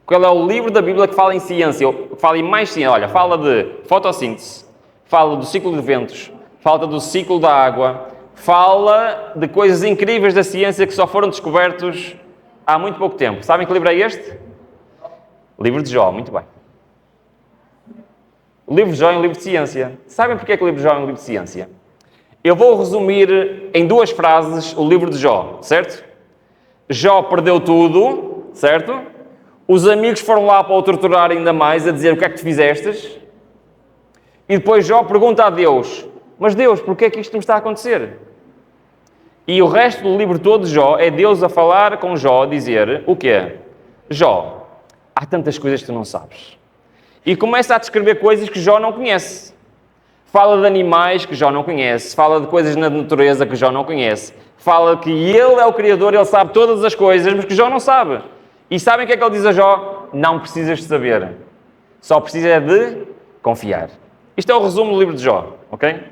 Qual é o livro da Bíblia que fala em ciência? Que fala em mais ciência? Olha, fala de fotossíntese, fala do ciclo de ventos, fala do ciclo da água, fala de coisas incríveis da ciência que só foram descobertos há muito pouco tempo. Sabem que livro é este? Livro de Jó, muito bem. O livro de Jó é um livro de ciência. Sabem porque é que o livro de Jó é um livro de ciência? Eu vou resumir em 2 frases o livro de Jó, certo? Jó perdeu tudo, certo? Os amigos foram lá para o torturar ainda mais, a dizer o que é que tu fizestes. E depois Jó pergunta a Deus, mas Deus, porquê é que isto me está a acontecer? E o resto do livro todo de Jó é Deus a falar com Jó, a dizer o quê? Jó, há tantas coisas que tu não sabes. E começa a descrever coisas que Jó não conhece. Fala de animais que Jó não conhece, fala de coisas na natureza que Jó não conhece, fala que ele é o Criador, ele sabe todas as coisas, mas que Jó não sabe. E sabem o que é que ele diz a Jó? Não precisas de saber, só precisas de confiar. Isto é o resumo do livro de Jó, ok?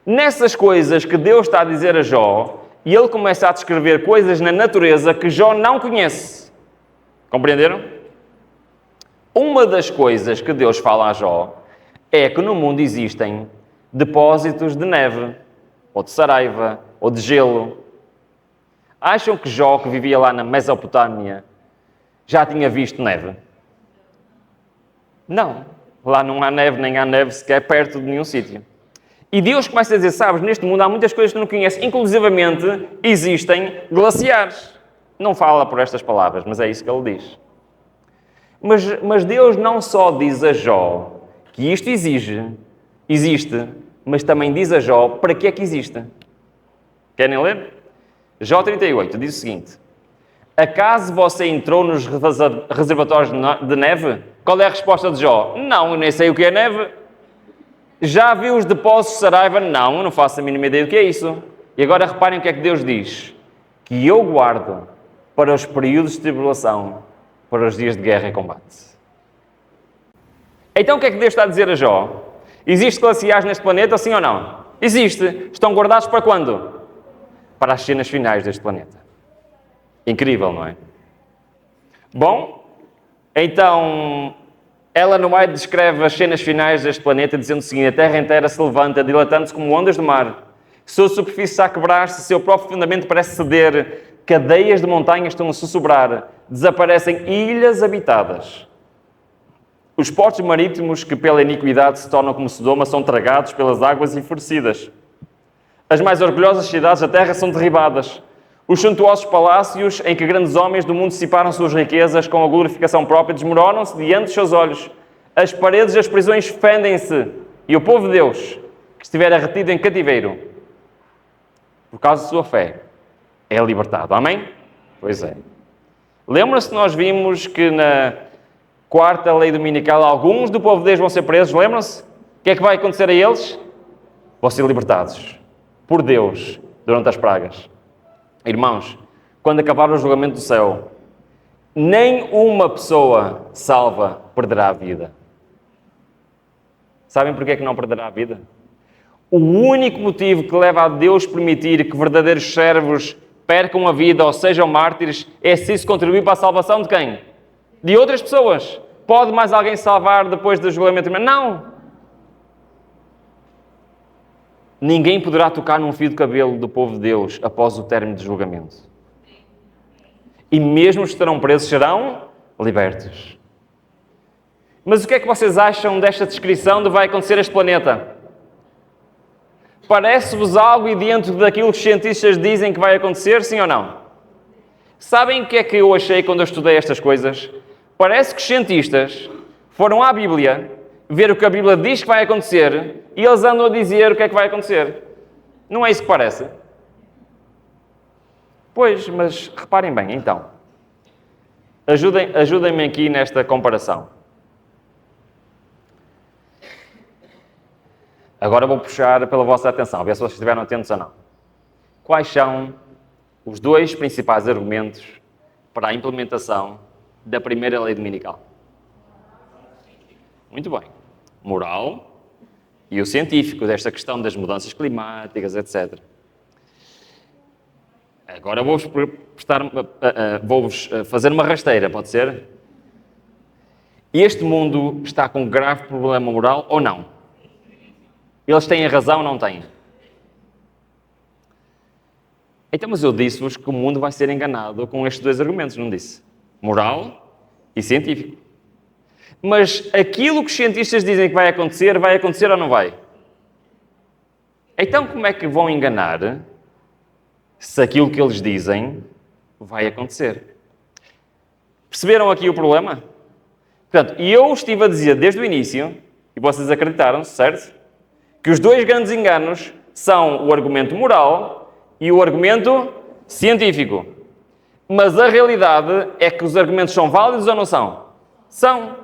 Nessas coisas que Deus está a dizer a Jó, e ele começa a descrever coisas na natureza que Jó não conhece. Compreenderam? Uma das coisas que Deus fala a Jó é que no mundo existem depósitos de neve, ou de saraiva, ou de gelo. Acham que Jó, que vivia lá na Mesopotâmia, já tinha visto neve? Não. Lá não há neve, nem há neve sequer perto de nenhum sítio. E Deus começa a dizer, sabes, neste mundo há muitas coisas que tu não conheces, inclusivamente existem glaciares. Não fala por estas palavras, mas é isso que ele diz. Mas Deus não só diz a Jó que isto existe, mas também diz a Jó para que é que existe. Querem ler? Jó 38 diz o seguinte: acaso você entrou nos reservatórios de neve? Qual é a resposta de Jó? Não, eu nem sei o que é neve. Já viu os depósitos de saraiva? Não, eu não faço a mínima ideia do que é isso. E agora reparem o que é que Deus diz: que eu guardo para os períodos de tribulação, para os dias de guerra e combate. Então o que é que Deus está a dizer a Jó? Existe glaciares neste planeta, sim ou não? Existe. Estão guardados para quando? Para as cenas finais deste planeta. Incrível, não é? Bom, então Ellen White descreve as cenas finais deste planeta dizendo o seguinte: a Terra inteira se levanta, dilatando-se como ondas do mar. Sua superfície está a quebrar-se, seu próprio fundamento parece ceder, cadeias de montanhas estão a sussurrar, desaparecem ilhas habitadas. Os portos marítimos que pela iniquidade se tornam como Sodoma são tragados pelas águas enfurecidas. As mais orgulhosas cidades da terra são derribadas. Os suntuosos palácios em que grandes homens do mundo dissiparam suas riquezas com a glorificação própria desmoronam-se diante dos seus olhos. As paredes das prisões fendem-se e o povo de Deus, que estiver retido em cativeiro, por causa de sua fé, é libertado. Amém? Pois é. Lembra-se que nós vimos que Quarta lei dominical, alguns do povo de Deus vão ser presos, lembram-se? O que é que vai acontecer a eles? Vão ser libertados por Deus durante as pragas. Irmãos, quando acabar o julgamento do céu, nem uma pessoa salva perderá a vida. Sabem porquê que não perderá a vida? O único motivo que leva a Deus permitir que verdadeiros servos percam a vida ou sejam mártires é se isso contribuir para a salvação de quem? De outras pessoas. Pode mais alguém salvar depois do julgamento? Não! Ninguém poderá tocar num fio de cabelo do povo de Deus após o término do julgamento. E mesmo os que estarão presos serão libertos. Mas o que é que vocês acham desta descrição do que vai acontecer a este planeta? Parece-vos algo idêntico daquilo que os cientistas dizem que vai acontecer, sim ou não? Sabem o que é que eu achei quando eu estudei estas coisas? Parece que os cientistas foram à Bíblia ver o que a Bíblia diz que vai acontecer e eles andam a dizer o que é que vai acontecer. Não é isso que parece? Pois, mas reparem bem, então. Ajudem-me aqui nesta comparação. Agora vou puxar pela vossa atenção, ver se vocês estiveram atentos ou não. Quais são os dois principais argumentos para a implementação da primeira lei dominical? Muito bem. Moral e o científico, desta questão das mudanças climáticas, etc. Agora vou-vos fazer uma rasteira, pode ser? Este mundo está com um grave problema moral ou não? Eles têm a razão ou não têm? Então, mas eu disse-vos que o mundo vai ser enganado com estes dois argumentos, não disse? Moral e científico. Mas aquilo que os cientistas dizem que vai acontecer ou não vai? Então, como é que vão enganar se aquilo que eles dizem vai acontecer? Perceberam aqui o problema? Portanto, eu estive a dizer desde o início, e vocês acreditaram, certo? Que os dois grandes enganos são o argumento moral e o argumento científico. Mas a realidade é que os argumentos são válidos ou não são? São.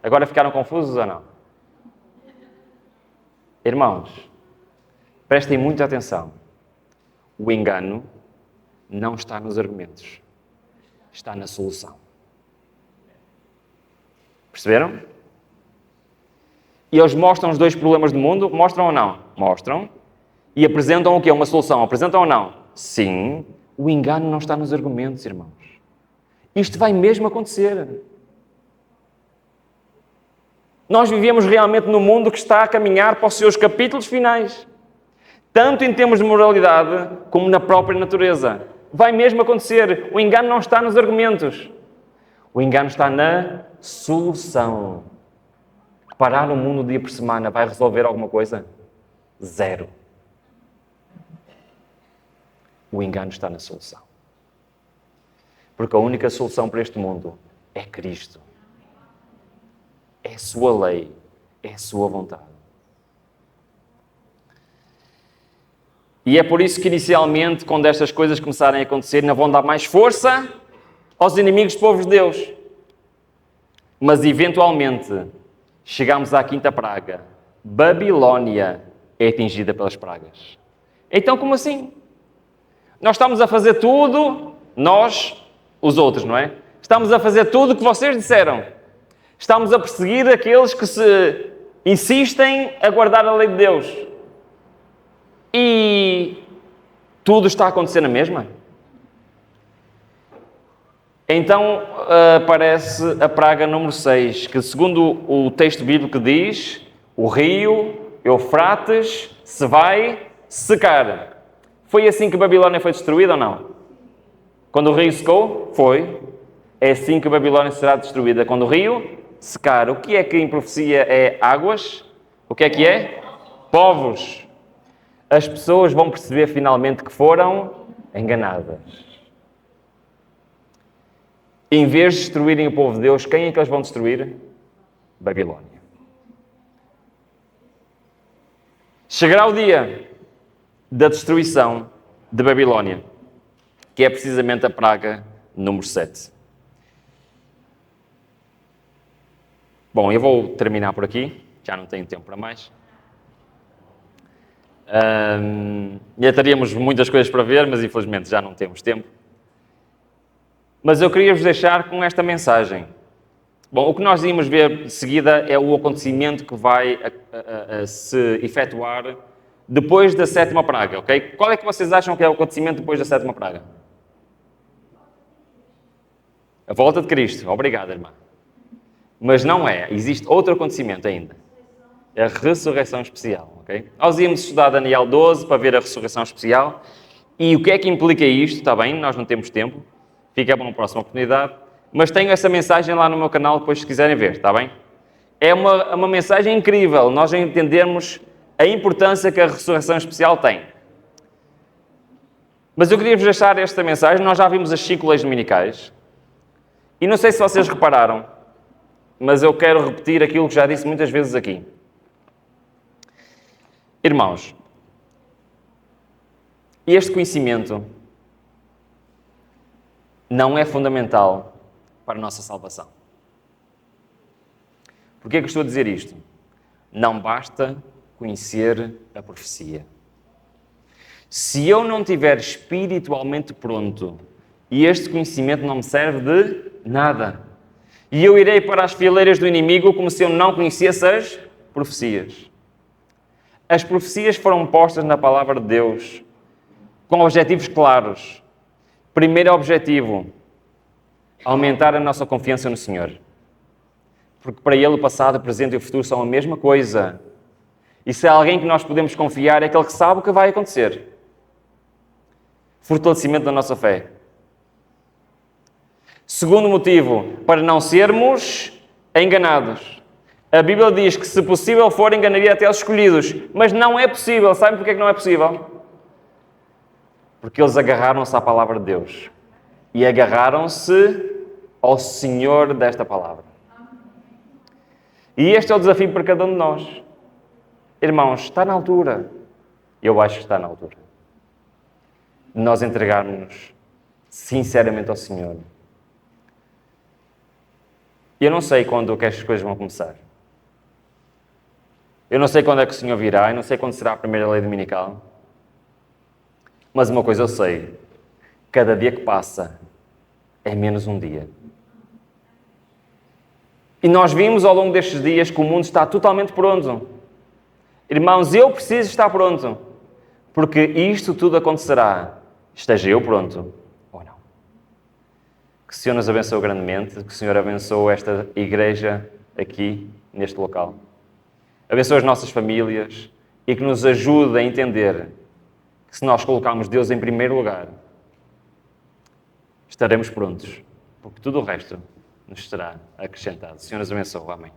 Agora ficaram confusos ou não? Irmãos, prestem muita atenção. O engano não está nos argumentos. Está na solução. Perceberam? E eles mostram os dois problemas do mundo? Mostram ou não? Mostram. E apresentam o quê? Uma solução. Apresentam ou não? Sim. O engano não está nos argumentos, irmãos. Isto vai mesmo acontecer. Nós vivemos realmente num mundo que está a caminhar para os seus capítulos finais. Tanto em termos de moralidade, como na própria natureza. Vai mesmo acontecer. O engano não está nos argumentos. O engano está na solução. Parar o mundo um dia por semana vai resolver alguma coisa? Zero. O engano está na solução. Porque a única solução para este mundo é Cristo. É a sua lei. É a sua vontade. E é por isso que inicialmente, quando estas coisas começarem a acontecer, não vão dar mais força aos inimigos do povo de Deus. Mas eventualmente chegamos à quinta praga. Babilónia é atingida pelas pragas. Então, como assim? Nós estamos a fazer tudo, nós, os outros, não é? Estamos a fazer tudo o que vocês disseram. Estamos a perseguir aqueles que se insistem a guardar a lei de Deus. E tudo está a acontecer na mesma? Então aparece a praga número 6, que segundo o texto bíblico diz, o rio Eufrates se vai secar. Foi assim que Babilónia foi destruída ou não? Quando o rio secou? Foi. É assim que Babilónia será destruída. Quando o rio secar. O que é que em profecia é águas? O que é? Povos. As pessoas vão perceber finalmente que foram enganadas. Em vez de destruírem o povo de Deus, quem é que eles vão destruir? Babilónia. Chegará o dia da destruição de Babilónia, que é precisamente a praga número 7. Bom, eu vou terminar por aqui, já não tenho tempo para mais. Já teríamos muitas coisas para ver, mas infelizmente já não temos tempo. Mas eu queria vos deixar com esta mensagem. Bom, o que nós íamos ver de seguida é o acontecimento que vai se efetuar depois da sétima praga, ok? Qual é que vocês acham que é o acontecimento depois da sétima praga? A volta de Cristo. Obrigado, irmã. Mas não é. Existe outro acontecimento ainda. É a ressurreição especial, ok? Nós íamos estudar Daniel 12 para ver a ressurreição especial. E o que é que implica isto? Está bem, nós não temos tempo. Fica para uma próxima oportunidade. Mas tenho essa mensagem lá no meu canal, depois se quiserem ver, está bem? É uma mensagem incrível, nós entendermos a importância que a ressurreição especial tem. Mas eu queria-vos deixar esta mensagem, nós já vimos as 5 leis dominicais. E não sei se vocês repararam, mas eu quero repetir aquilo que já disse muitas vezes aqui. Irmãos, este conhecimento não é fundamental para a nossa salvação. Porquê é que eu estou a dizer isto? Não basta conhecer a profecia. Se eu não estiver espiritualmente pronto e este conhecimento não me serve de nada, e eu irei para as fileiras do inimigo como se eu não conhecesse as profecias. As profecias foram postas na palavra de Deus com objetivos claros. Primeiro objetivo, aumentar a nossa confiança no Senhor. Porque para Ele o passado, o presente e o futuro são a mesma coisa. E se há alguém que nós podemos confiar, é aquele que sabe o que vai acontecer. Fortalecimento da nossa fé. Segundo motivo, para não sermos enganados. A Bíblia diz que, se possível for, enganaria até os escolhidos. Mas não é possível. Sabem porquê que não é possível? Porque eles agarraram-se à palavra de Deus. E agarraram-se ao Senhor desta palavra. E este é o desafio para cada um de nós. Irmãos, está na altura. Eu acho que está na altura. De nós entregarmos-nos sinceramente ao Senhor. Eu não sei quando é que estas coisas vão começar. Eu não sei quando é que o Senhor virá. Eu não sei quando será a primeira lei dominical. Mas uma coisa eu sei. Cada dia que passa é menos um dia. E nós vimos ao longo destes dias que o mundo está totalmente pronto. Irmãos, eu preciso estar pronto. Porque isto tudo acontecerá. Esteja eu pronto ou não. Que o Senhor nos abençoe grandemente. Que o Senhor abençoe esta igreja aqui, neste local. Abençoe as nossas famílias. E que nos ajude a entender que se nós colocarmos Deus em primeiro lugar, estaremos prontos. Porque tudo o resto nos será acrescentado. O Senhor nos abençoe. Amém.